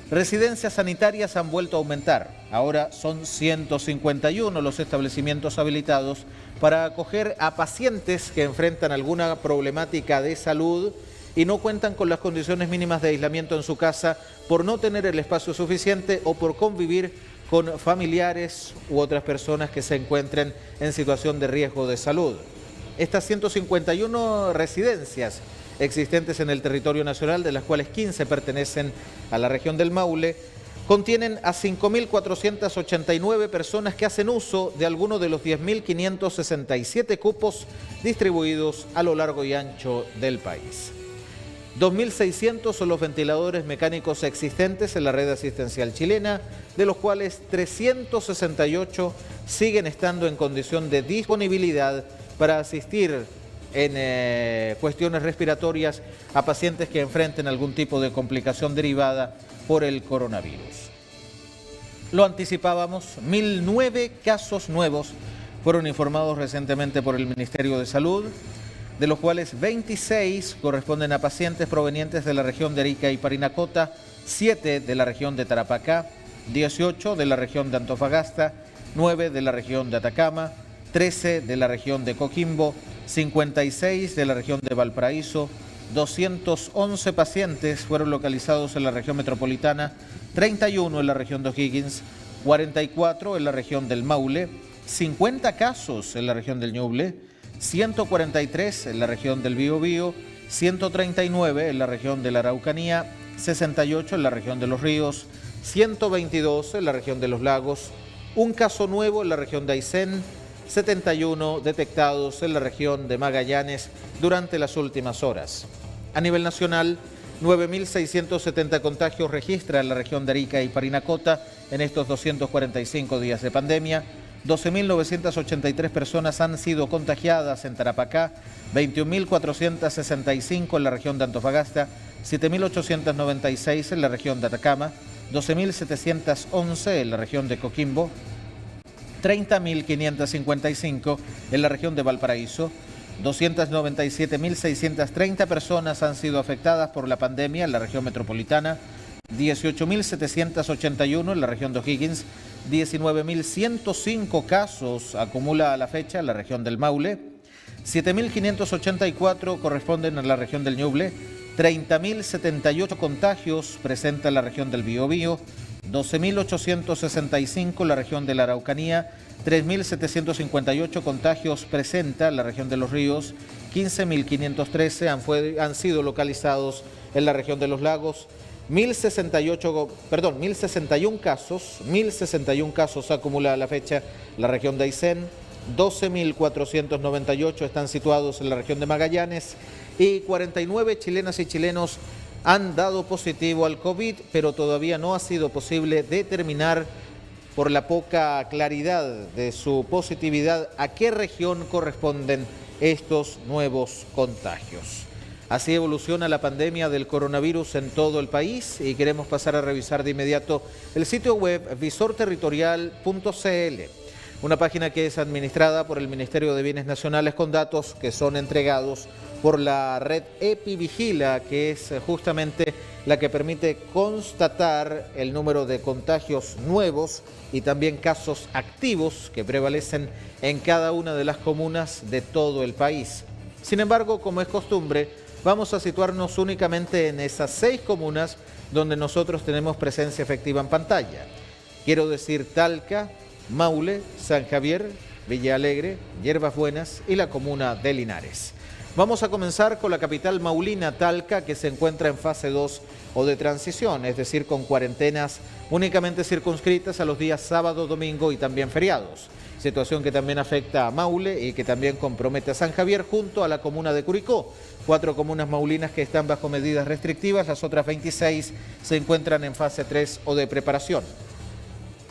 Residencias sanitarias han vuelto a aumentar. Ahora son 151 los establecimientos habilitados para acoger a pacientes que enfrentan alguna problemática de salud y no cuentan con las condiciones mínimas de aislamiento en su casa por no tener el espacio suficiente o por convivir con familiares u otras personas que se encuentren en situación de riesgo de salud. Estas 151 residencias existentes en el territorio nacional, de las cuales 15 pertenecen a la región del Maule, contienen a 5.489 personas que hacen uso de alguno de los 10.567 cupos distribuidos a lo largo y ancho del país. 2.600 son los ventiladores mecánicos existentes en la red asistencial chilena, de los cuales 368 siguen estando en condición de disponibilidad para asistir en cuestiones respiratorias a pacientes que enfrenten algún tipo de complicación derivada por el coronavirus. Lo anticipábamos, 1.009 casos nuevos fueron informados recientemente por el Ministerio de Salud, de los cuales 26 corresponden a pacientes provenientes de la región de Arica y Parinacota, 7 de la región de Tarapacá, 18 de la región de Antofagasta, 9 de la región de Atacama, 13 de la región de Coquimbo, 56 de la región de Valparaíso, 211 pacientes fueron localizados en la región metropolitana, 31 en la región de O'Higgins, 44 en la región del Maule, 50 casos en la región del Ñuble, 143 en la región del Biobío, 139 en la región de la Araucanía, 68 en la región de Los Ríos, 122 en la región de Los Lagos, un caso nuevo en la región de Aysén, 71 detectados en la región de Magallanes durante las últimas horas. A nivel nacional, 9.670 contagios registra en la región de Arica y Parinacota en estos 245 días de pandemia. 12.983 personas han sido contagiadas en Tarapacá, 21.465 en la región de Antofagasta, 7.896 en la región de Atacama, 12.711 en la región de Coquimbo, 30.555 en la región de Valparaíso, 297.630 personas han sido afectadas por la pandemia en la región metropolitana, 18.781 en la región de O'Higgins, 19.105 casos acumula a la fecha en la región del Maule, 7.584 corresponden a la región del Ñuble, 30.078 contagios presenta la región del Biobío, 12.865 en la región de la Araucanía, 3.758 contagios presenta la región de Los Ríos, 15.513 han sido localizados en la región de Los Lagos, 1.061 casos acumula a la fecha la región de Aysén, 12.498 están situados en la región de Magallanes y 49 chilenas y chilenos han dado positivo al COVID, pero todavía no ha sido posible determinar por la poca claridad de su positividad a qué región corresponden estos nuevos contagios. Así evoluciona la pandemia del coronavirus en todo el país y queremos pasar a revisar de inmediato el sitio web visorterritorial.cl, una página que es administrada por el Ministerio de Bienes Nacionales con datos que son entregados por la red EpiVigila, que es justamente la que permite constatar el número de contagios nuevos y también casos activos que prevalecen en cada una de las comunas de todo el país. Sin embargo, como es costumbre, vamos a situarnos únicamente en esas 6 comunas donde nosotros tenemos presencia efectiva en pantalla. Quiero decir Talca, Maule, San Javier, Villa Alegre, Hierbas Buenas y la comuna de Linares. Vamos a comenzar con la capital maulina, Talca, que se encuentra en fase 2 o de transición, es decir, con cuarentenas únicamente circunscritas a los días sábado, domingo y también feriados. Situación que también afecta a Maule y que también compromete a San Javier junto a la comuna de Curicó. 4 comunas maulinas que están bajo medidas restrictivas, las otras 26 se encuentran en fase 3 o de preparación.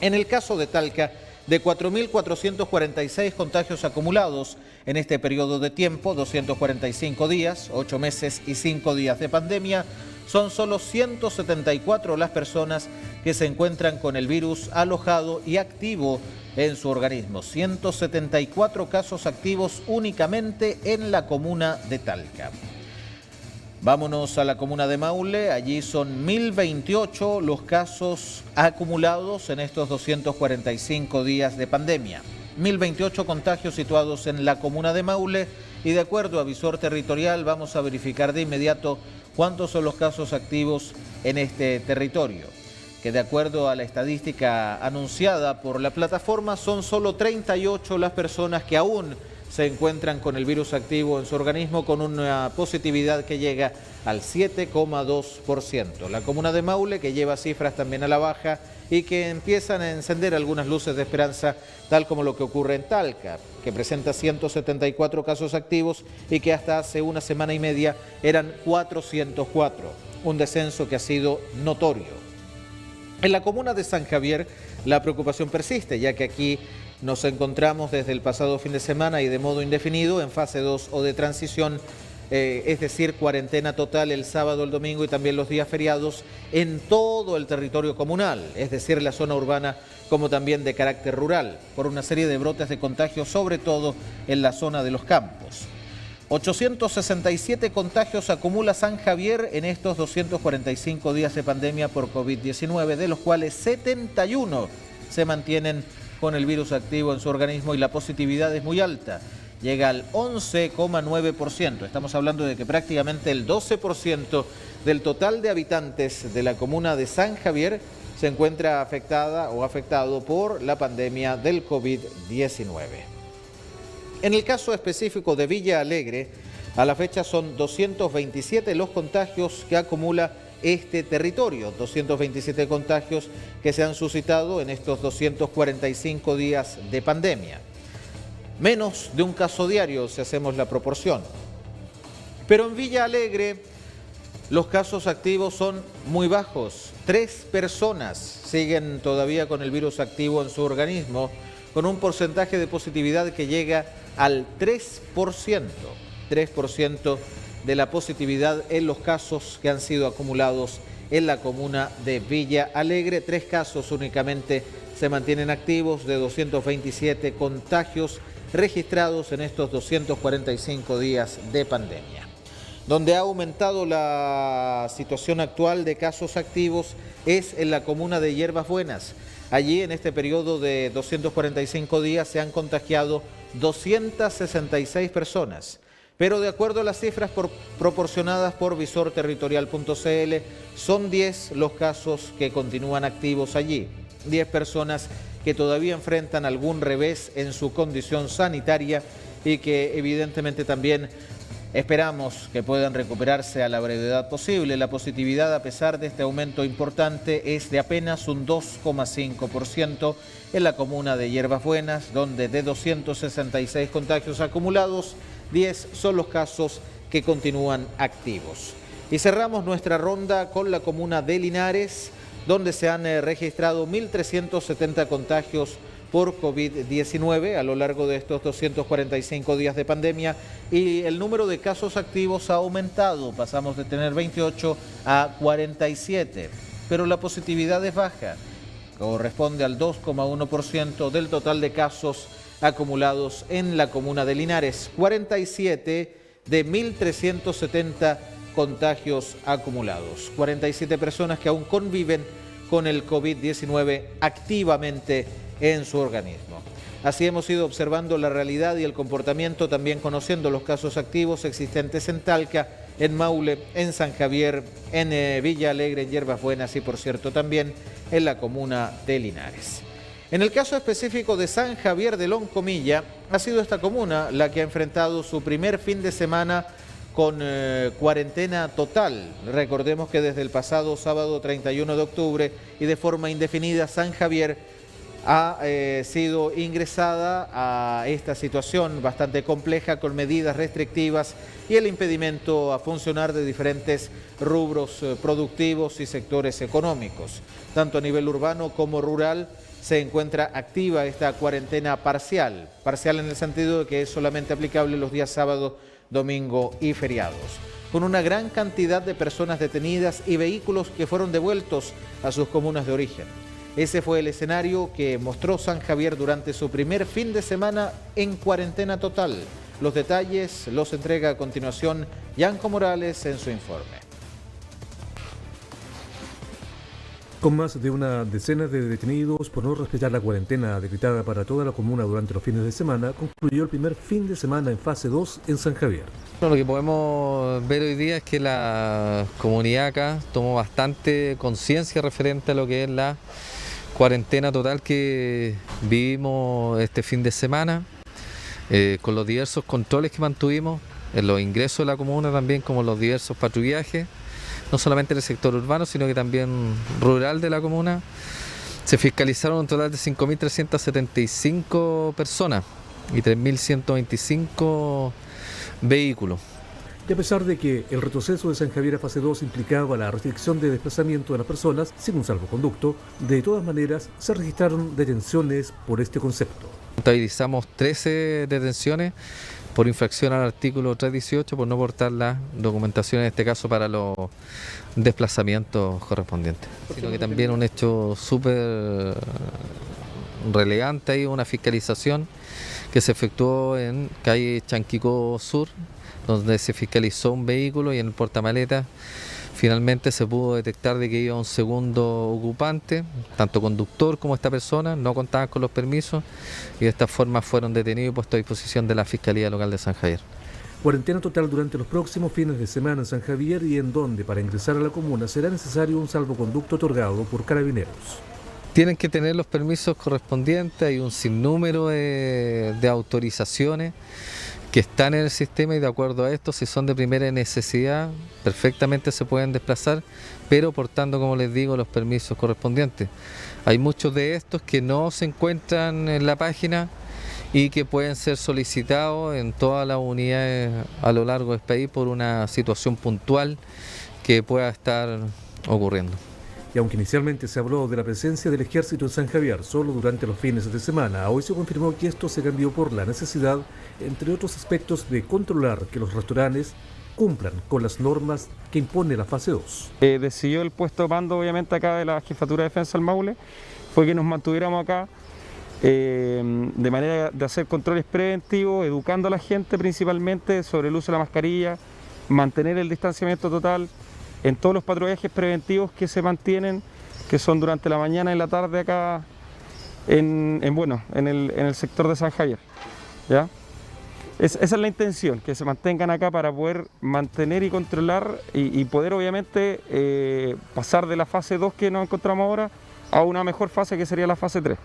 En el caso de Talca, de 4.446 contagios acumulados en este periodo de tiempo, 245 días, 8 meses y 5 días de pandemia, son solo 174 las personas que se encuentran con el virus alojado y activo en su organismo. 174 casos activos únicamente en la comuna de Talca. Vámonos a la comuna de Maule, allí son 1.028 los casos acumulados en estos 245 días de pandemia. 1.028 contagios situados en la comuna de Maule y de acuerdo a Visor Territorial vamos a verificar de inmediato cuántos son los casos activos en este territorio, que de acuerdo a la estadística anunciada por la plataforma son solo 38 las personas que aún se encuentran con el virus activo en su organismo con una positividad que llega al 7,2%. La comuna de Maule que lleva cifras también a la baja y que empiezan a encender algunas luces de esperanza, tal como lo que ocurre en Talca, que presenta 174 casos activos y que hasta hace una semana y media eran 404, un descenso que ha sido notorio. En la comuna de San Javier la preocupación persiste, ya que aquí nos encontramos desde el pasado fin de semana y de modo indefinido en fase 2 o de transición, es decir, cuarentena total el sábado, el domingo y también los días feriados en todo el territorio comunal, es decir, la zona urbana como también de carácter rural, por una serie de brotes de contagios, sobre todo en la zona de los campos. 867 contagios acumula San Javier en estos 245 días de pandemia por COVID-19, de los cuales 71 se mantienen con el virus activo en su organismo y la positividad es muy alta, llega al 11,9%. Estamos hablando de que prácticamente el 12% del total de habitantes de la comuna de San Javier se encuentra afectada o afectado por la pandemia del COVID-19. En el caso específico de Villa Alegre, a la fecha son 227 los contagios que acumula este territorio, 227 contagios que se han suscitado en estos 245 días de pandemia. Menos de un caso diario si hacemos la proporción. Pero en Villa Alegre los casos activos son muy bajos. 3 personas siguen todavía con el virus activo en su organismo, con un porcentaje de positividad que llega al 3%. 3% de la positividad en los casos que han sido acumulados en la comuna de Villa Alegre. 3 casos únicamente se mantienen activos de 227 contagios registrados en estos 245 días de pandemia. Donde ha aumentado la situación actual de casos activos es en la comuna de Hierbas Buenas. Allí en este periodo de 245 días se han contagiado 266 personas. Pero de acuerdo a las cifras proporcionadas por visorterritorial.cl, son 10 los casos que continúan activos allí. 10 personas que todavía enfrentan algún revés en su condición sanitaria y que evidentemente también esperamos que puedan recuperarse a la brevedad posible. La positividad, a pesar de este aumento importante, es de apenas un 2,5% en la comuna de Hierbas Buenas, donde de 266 contagios acumulados, 10 son los casos que continúan activos. Y cerramos nuestra ronda con la comuna de Linares, donde se han registrado 1.370 contagios por COVID-19 a lo largo de estos 245 días de pandemia y el número de casos activos ha aumentado, pasamos de tener 28 a 47, pero la positividad es baja, corresponde al 2,1% del total de casos acumulados en la comuna de Linares, 47 de 1.370 contagios acumulados, 47 personas que aún conviven con el COVID-19 activamente en su organismo. Así hemos ido observando la realidad y el comportamiento, también conociendo los casos activos existentes en Talca, en Maule, en San Javier, en Villa Alegre, en Hierbas Buenas y por cierto también en la comuna de Linares. En el caso específico de San Javier de Loncomilla, ha sido esta comuna la que ha enfrentado su primer fin de semana con cuarentena total. Recordemos que desde el pasado sábado 31 de octubre y de forma indefinida, San Javier ha sido ingresada a esta situación bastante compleja con medidas restrictivas y el impedimento a funcionar de diferentes rubros productivos y sectores económicos. Tanto a nivel urbano como rural se encuentra activa esta cuarentena parcial en el sentido de que es solamente aplicable los días sábado, domingo y feriados, con una gran cantidad de personas detenidas y vehículos que fueron devueltos a sus comunas de origen. Ese fue el escenario que mostró San Javier durante su primer fin de semana en cuarentena total. Los detalles los entrega a continuación Yanko Morales en su informe. Con más de una decena de detenidos por no respetar la cuarentena decretada para toda la comuna durante los fines de semana, concluyó el primer fin de semana en fase 2 en San Javier. Lo que podemos ver hoy día es que la comunidad acá tomó bastante conciencia referente a lo que es la cuarentena total que vivimos este fin de semana, con los diversos controles que mantuvimos en los ingresos de la comuna, también como los diversos patrullajes, no solamente en el sector urbano, sino que también rural de la comuna. Se fiscalizaron un total de 5.375 personas y 3.125 vehículos. Y a pesar de que el retroceso de San Javier a fase 2 implicaba la restricción de desplazamiento de las personas sin un salvoconducto, de todas maneras se registraron detenciones por este concepto. Contabilizamos 13 detenciones por infracción al artículo 318 por no portar la documentación, en este caso para los desplazamientos correspondientes. Sino que también un hecho súper relevante ahí, una fiscalización que se efectuó en calle Chanquicó Sur, donde se fiscalizó un vehículo y en el portamaletas finalmente se pudo detectar de que iba un segundo ocupante, tanto conductor como esta persona, no contaban con los permisos y de esta forma fueron detenidos y puestos a disposición de la Fiscalía Local de San Javier. Cuarentena total durante los próximos fines de semana en San Javier y en donde para ingresar a la comuna será necesario un salvoconducto otorgado por Carabineros. Tienen que tener los permisos correspondientes, hay un sinnúmero de autorizaciones que están en el sistema y de acuerdo a esto, si son de primera necesidad, perfectamente se pueden desplazar, pero portando, como les digo, los permisos correspondientes. Hay muchos de estos que no se encuentran en la página y que pueden ser solicitados en todas las unidades a lo largo del país por una situación puntual que pueda estar ocurriendo. Y aunque inicialmente se habló de la presencia del ejército en San Javier solo durante los fines de semana, hoy se confirmó que esto se cambió por la necesidad, entre otros aspectos, de controlar que los restaurantes cumplan con las normas que impone la fase 2. Decidió el puesto de mando, obviamente, acá de la Jefatura de Defensa del Maule, fue que nos mantuviéramos acá de manera de hacer controles preventivos, educando a la gente principalmente sobre el uso de la mascarilla, mantener el distanciamiento total, en todos los patrullajes preventivos que se mantienen, que son durante la mañana y la tarde acá en el sector de San Javier, ¿ya? Esa es la intención, que se mantengan acá para poder mantener y controlar y poder obviamente pasar de la fase 2 que nos encontramos ahora a una mejor fase que sería la fase 3.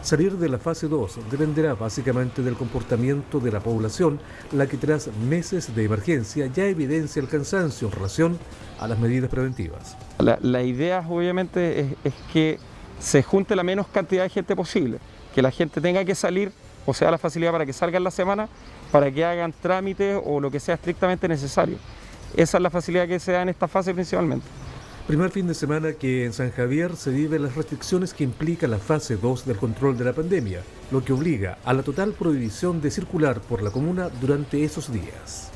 Salir de la fase 2 dependerá básicamente del comportamiento de la población, la que tras meses de emergencia ya evidencia el cansancio en relación a las medidas preventivas. La idea obviamente es que se junte la menos cantidad de gente posible, que la gente tenga que salir, o sea, la facilidad para que salgan la semana, para que hagan trámites o lo que sea estrictamente necesario. Esa es la facilidad que se da en esta fase principalmente. Primer fin de semana que en San Javier se viven las restricciones que implica la fase 2 del control de la pandemia, lo que obliga a la total prohibición de circular por la comuna durante esos días.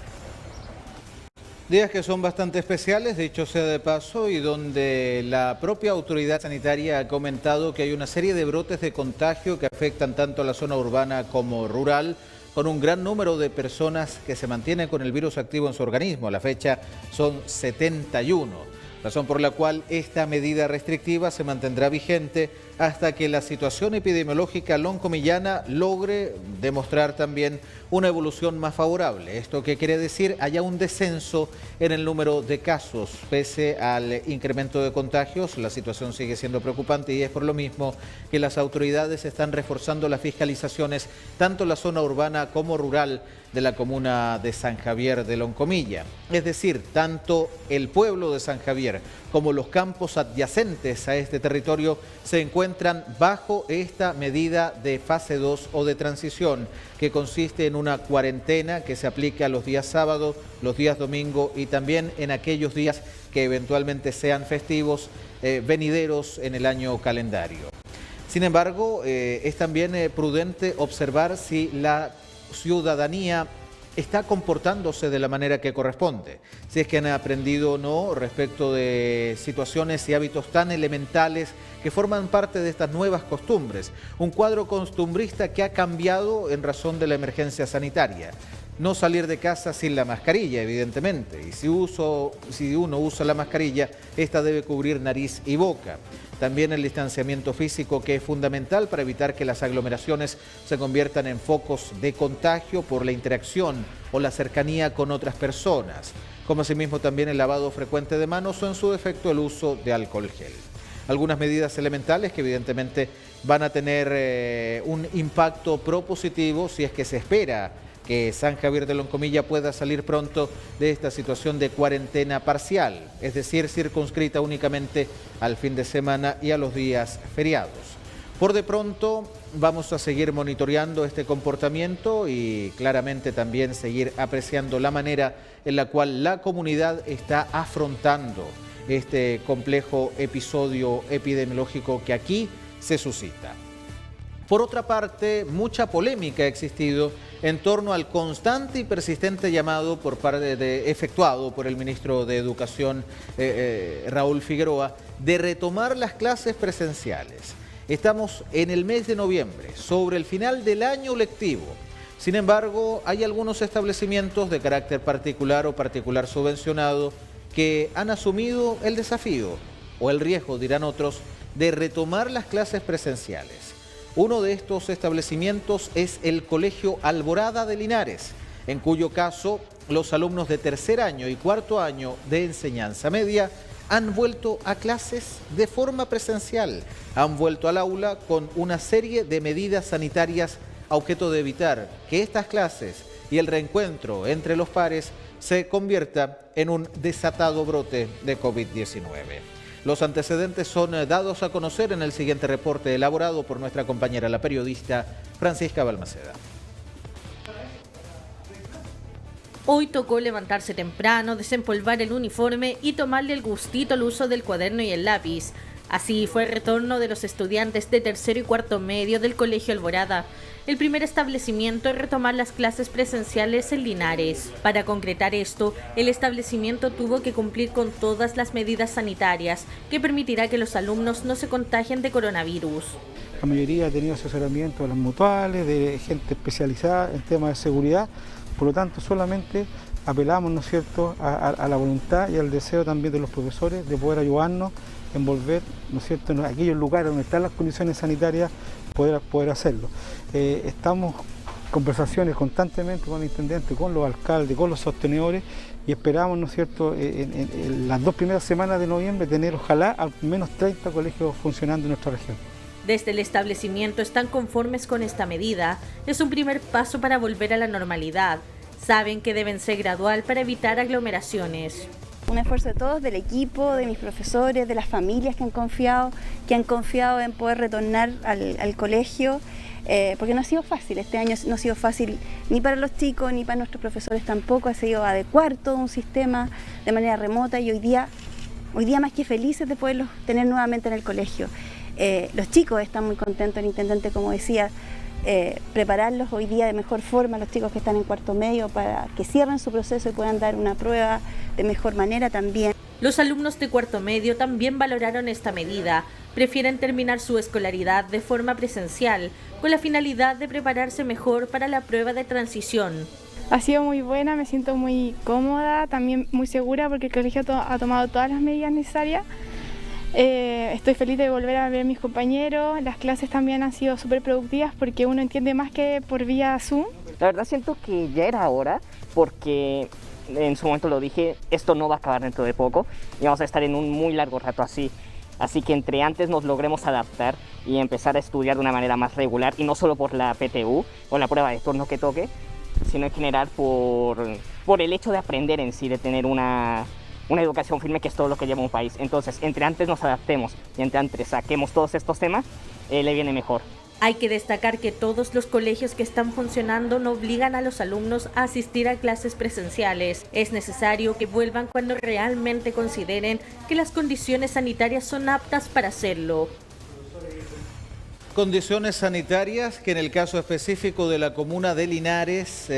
Días que son bastante especiales, dicho sea de paso, y donde la propia autoridad sanitaria ha comentado que hay una serie de brotes de contagio que afectan tanto a la zona urbana como rural, con un gran número de personas que se mantienen con el virus activo en su organismo. A la fecha son 71. Razón por la cual esta medida restrictiva se mantendrá vigente hasta que la situación epidemiológica loncomillana logre demostrar también una evolución más favorable. ¿Esto qué quiere decir? Haya un descenso en el número de casos. Pese al incremento de contagios, la situación sigue siendo preocupante y es por lo mismo que las autoridades están reforzando las fiscalizaciones tanto en la zona urbana como rural de la comuna de San Javier de Loncomilla. Es decir, tanto el pueblo de San Javier como los campos adyacentes a este territorio se encuentran bajo esta medida de fase 2 o de transición, que consiste en una cuarentena que se aplica los días sábado, los días domingo y también en aquellos días que eventualmente sean festivos venideros en el año calendario. Sin embargo, es también prudente observar si la ciudadanía está comportándose de la manera que corresponde, si es que han aprendido o no respecto de situaciones y hábitos tan elementales que forman parte de estas nuevas costumbres, un cuadro costumbrista que ha cambiado en razón de la emergencia sanitaria. No salir de casa sin la mascarilla, evidentemente, y si uno usa la mascarilla, esta debe cubrir nariz y boca. También el distanciamiento físico, que es fundamental para evitar que las aglomeraciones se conviertan en focos de contagio por la interacción o la cercanía con otras personas, como asimismo también el lavado frecuente de manos o en su defecto el uso de alcohol gel. Algunas medidas elementales que evidentemente van a tener un impacto propositivo si es que se espera que San Javier de Loncomilla pueda salir pronto de esta situación de cuarentena parcial, es decir, circunscrita únicamente al fin de semana y a los días feriados. Por de pronto vamos a seguir monitoreando este comportamiento y claramente también seguir apreciando la manera en la cual la comunidad está afrontando este complejo episodio epidemiológico que aquí se suscita. Por otra parte, mucha polémica ha existido en torno al constante y persistente llamado efectuado por el ministro de Educación, Raúl Figueroa, de retomar las clases presenciales. Estamos en el mes de noviembre, sobre el final del año lectivo. Sin embargo, hay algunos establecimientos de carácter particular o particular subvencionado que han asumido el desafío, o el riesgo, dirán otros, de retomar las clases presenciales. Uno de estos establecimientos es el Colegio Alborada de Linares, en cuyo caso los alumnos de tercer año y cuarto año de enseñanza media han vuelto a clases de forma presencial, han vuelto al aula con una serie de medidas sanitarias a objeto de evitar que estas clases y el reencuentro entre los pares se convierta en un desatado brote de COVID-19. Los antecedentes son dados a conocer en el siguiente reporte elaborado por nuestra compañera, la periodista Francisca Balmaceda. Hoy tocó levantarse temprano, desempolvar el uniforme y tomarle el gustito al uso del cuaderno y el lápiz. Así fue el retorno de los estudiantes de tercero y cuarto medio del Colegio Alborada, el primer establecimiento en retomar las clases presenciales en Linares. Para concretar esto, el establecimiento tuvo que cumplir con todas las medidas sanitarias que permitirá que los alumnos no se contagien de coronavirus. La mayoría ha tenido asesoramiento de las mutuales, de gente especializada en temas de seguridad, por lo tanto solamente apelamos, ¿no es cierto?, a la voluntad y al deseo también de los profesores de poder ayudarnos en volver, ¿no es cierto?, en aquellos lugares donde están las condiciones sanitarias, poder hacerlo. Estamos en conversaciones constantemente con el intendente, con los alcaldes, con los sostenedores y esperamos, ¿no es cierto?, en las 2 primeras semanas de noviembre tener ojalá al menos 30 colegios funcionando en nuestra región. Desde el establecimiento están conformes con esta medida. Es un primer paso para volver a la normalidad. Saben que deben ser gradual para evitar aglomeraciones. Un esfuerzo de todos, del equipo, de mis profesores, de las familias que han confiado en poder retornar al colegio, porque no ha sido fácil. Este año no ha sido fácil ni para los chicos ni para nuestros profesores tampoco. Ha sido adecuar todo un sistema de manera remota y hoy día más que felices de poderlos tener nuevamente en el colegio. Los chicos están muy contentos, el intendente, como decía, prepararlos hoy día de mejor forma, los chicos que están en cuarto medio, para que cierren su proceso y puedan dar una prueba de mejor manera también. Los alumnos de cuarto medio también valoraron esta medida. Prefieren terminar su escolaridad de forma presencial, con la finalidad de prepararse mejor para la prueba de transición. Ha sido muy buena, me siento muy cómoda, también muy segura porque el colegio ha tomado todas las medidas necesarias. Estoy feliz de volver a ver a mis compañeros. Las clases también han sido súper productivas porque uno entiende más que por vía Zoom. La verdad siento que ya era hora, porque en su momento lo dije, esto no va a acabar dentro de poco y vamos a estar en un muy largo rato así. Así que entre antes nos logremos adaptar y empezar a estudiar de una manera más regular, y no solo por la PTU o la prueba de turno que toque, sino en general por el hecho de aprender en sí, de tener una educación firme, que es todo lo que lleva un país. Entonces, entre antes nos adaptemos y entre antes saquemos todos estos temas, le viene mejor. Hay que destacar que todos los colegios que están funcionando no obligan a los alumnos a asistir a clases presenciales. Es necesario que vuelvan cuando realmente consideren que las condiciones sanitarias son aptas para hacerlo. Condiciones sanitarias que en el caso específico de la comuna de Linares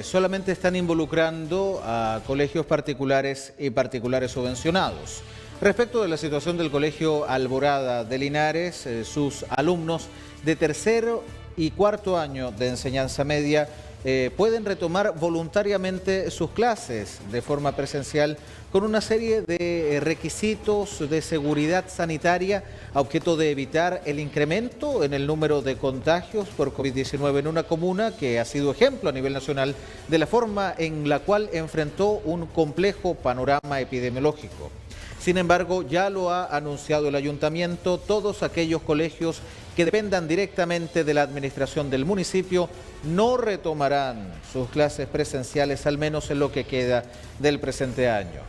solamente están involucrando a colegios particulares y particulares subvencionados. Respecto de la situación del colegio Alborada de Linares, sus alumnos de tercero y cuarto año de enseñanza media pueden retomar voluntariamente sus clases de forma presencial con una serie de requisitos de seguridad sanitaria a objeto de evitar el incremento en el número de contagios por COVID-19 en una comuna que ha sido ejemplo a nivel nacional de la forma en la cual enfrentó un complejo panorama epidemiológico. Sin embargo, ya lo ha anunciado el ayuntamiento, todos aquellos colegios que dependan directamente de la administración del municipio no retomarán sus clases presenciales, al menos en lo que queda del presente año.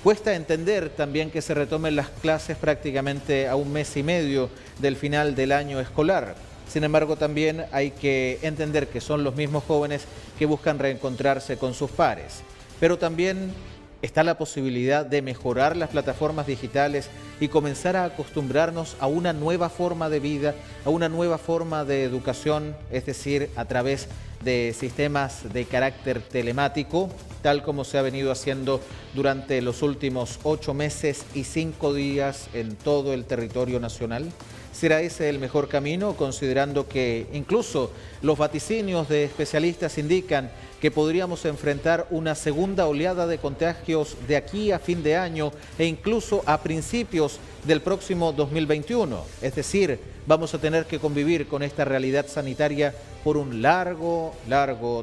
Cuesta entender también que se retomen las clases prácticamente a un mes y medio del final del año escolar. Sin embargo, también hay que entender que son los mismos jóvenes que buscan reencontrarse con sus pares. Pero también está la posibilidad de mejorar las plataformas digitales y comenzar a acostumbrarnos a una nueva forma de vida, a una nueva forma de educación, es decir, a través de sistemas de carácter telemático, tal como se ha venido haciendo durante los últimos 8 meses y 5 días en todo el territorio nacional. ¿Será ese el mejor camino, considerando que incluso los vaticinios de especialistas indican que podríamos enfrentar una segunda oleada de contagios de aquí a fin de año e incluso a principios del próximo 2021? Es decir, vamos a tener que convivir con esta realidad sanitaria por un largo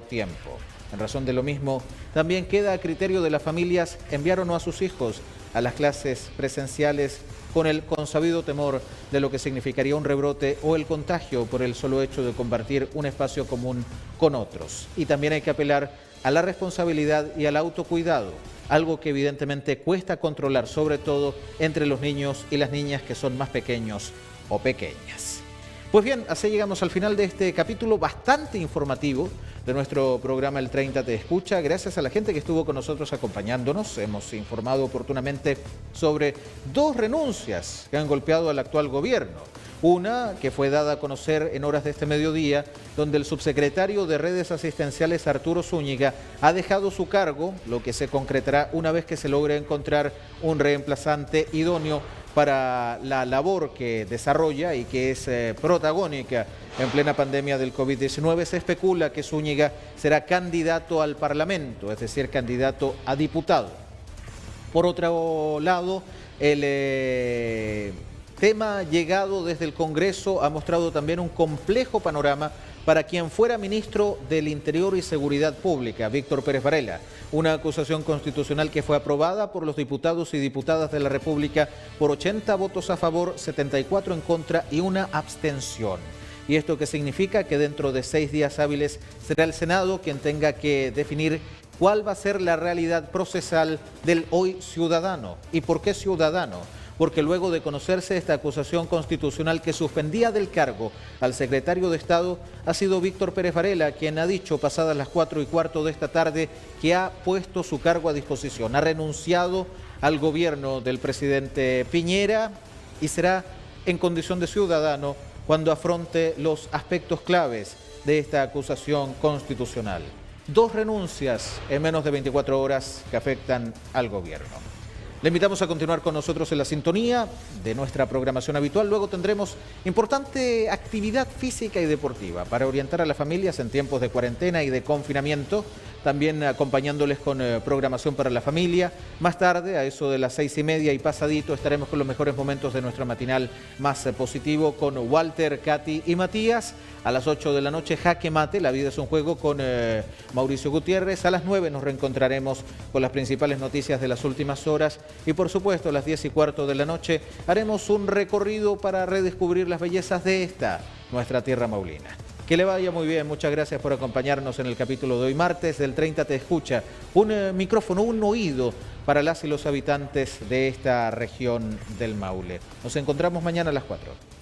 tiempo. En razón de lo mismo, también queda a criterio de las familias enviar o no a sus hijos a las clases presenciales con el consabido temor de lo que significaría un rebrote o el contagio por el solo hecho de compartir un espacio común con otros. Y también hay que apelar a la responsabilidad y al autocuidado, algo que evidentemente cuesta controlar, sobre todo entre los niños y las niñas que son más pequeños o pequeñas. Pues bien, así llegamos al final de este capítulo bastante informativo de nuestro programa El 30 Te Escucha. Gracias a la gente que estuvo con nosotros acompañándonos. Hemos informado oportunamente sobre 2 renuncias que han golpeado al actual gobierno. Una que fue dada a conocer en horas de este mediodía, donde el subsecretario de Redes Asistenciales Arturo Zúñiga ha dejado su cargo, lo que se concretará una vez que se logre encontrar un reemplazante idóneo para la labor que desarrolla y que es protagónica en plena pandemia del COVID-19. Se especula que Zúñiga será candidato al Parlamento, es decir, candidato a diputado. Por otro lado, el tema llegado desde el Congreso ha mostrado también un complejo panorama para quien fuera ministro del Interior y Seguridad Pública, Víctor Pérez Varela. Una acusación constitucional que fue aprobada por los diputados y diputadas de la República por 80 votos a favor, 74 en contra y una abstención. ¿Y esto qué significa? Que dentro de 6 días hábiles será el Senado quien tenga que definir cuál va a ser la realidad procesal del hoy ciudadano. ¿Y por qué ciudadano? Porque luego de conocerse esta acusación constitucional que suspendía del cargo al secretario de Estado, ha sido Víctor Pérez Varela quien ha dicho, pasadas las 4:15 de esta tarde, que ha puesto su cargo a disposición, ha renunciado al gobierno del presidente Piñera y será en condición de ciudadano cuando afronte los aspectos claves de esta acusación constitucional. 2 renuncias en menos de 24 horas que afectan al gobierno. Le invitamos a continuar con nosotros en la sintonía de nuestra programación habitual. Luego tendremos importante actividad física y deportiva para orientar a las familias en tiempos de cuarentena y de confinamiento. también acompañándoles con programación para la familia. Más tarde, a eso de las 6:30 y pasadito, estaremos con los mejores momentos de nuestro matinal más positivo con Walter, Katy y Matías. A las 8 de la noche, Jaque Mate, la vida es un juego con Mauricio Gutiérrez. A las 9 nos reencontraremos con las principales noticias de las últimas horas. Y por supuesto, a las 10:15 de la noche, haremos un recorrido para redescubrir las bellezas de esta, nuestra tierra maulina. Que le vaya muy bien, muchas gracias por acompañarnos en el capítulo de hoy martes del 30 Te Escucha. Un micrófono, un oído para las y los habitantes de esta región del Maule. Nos encontramos mañana a las 4.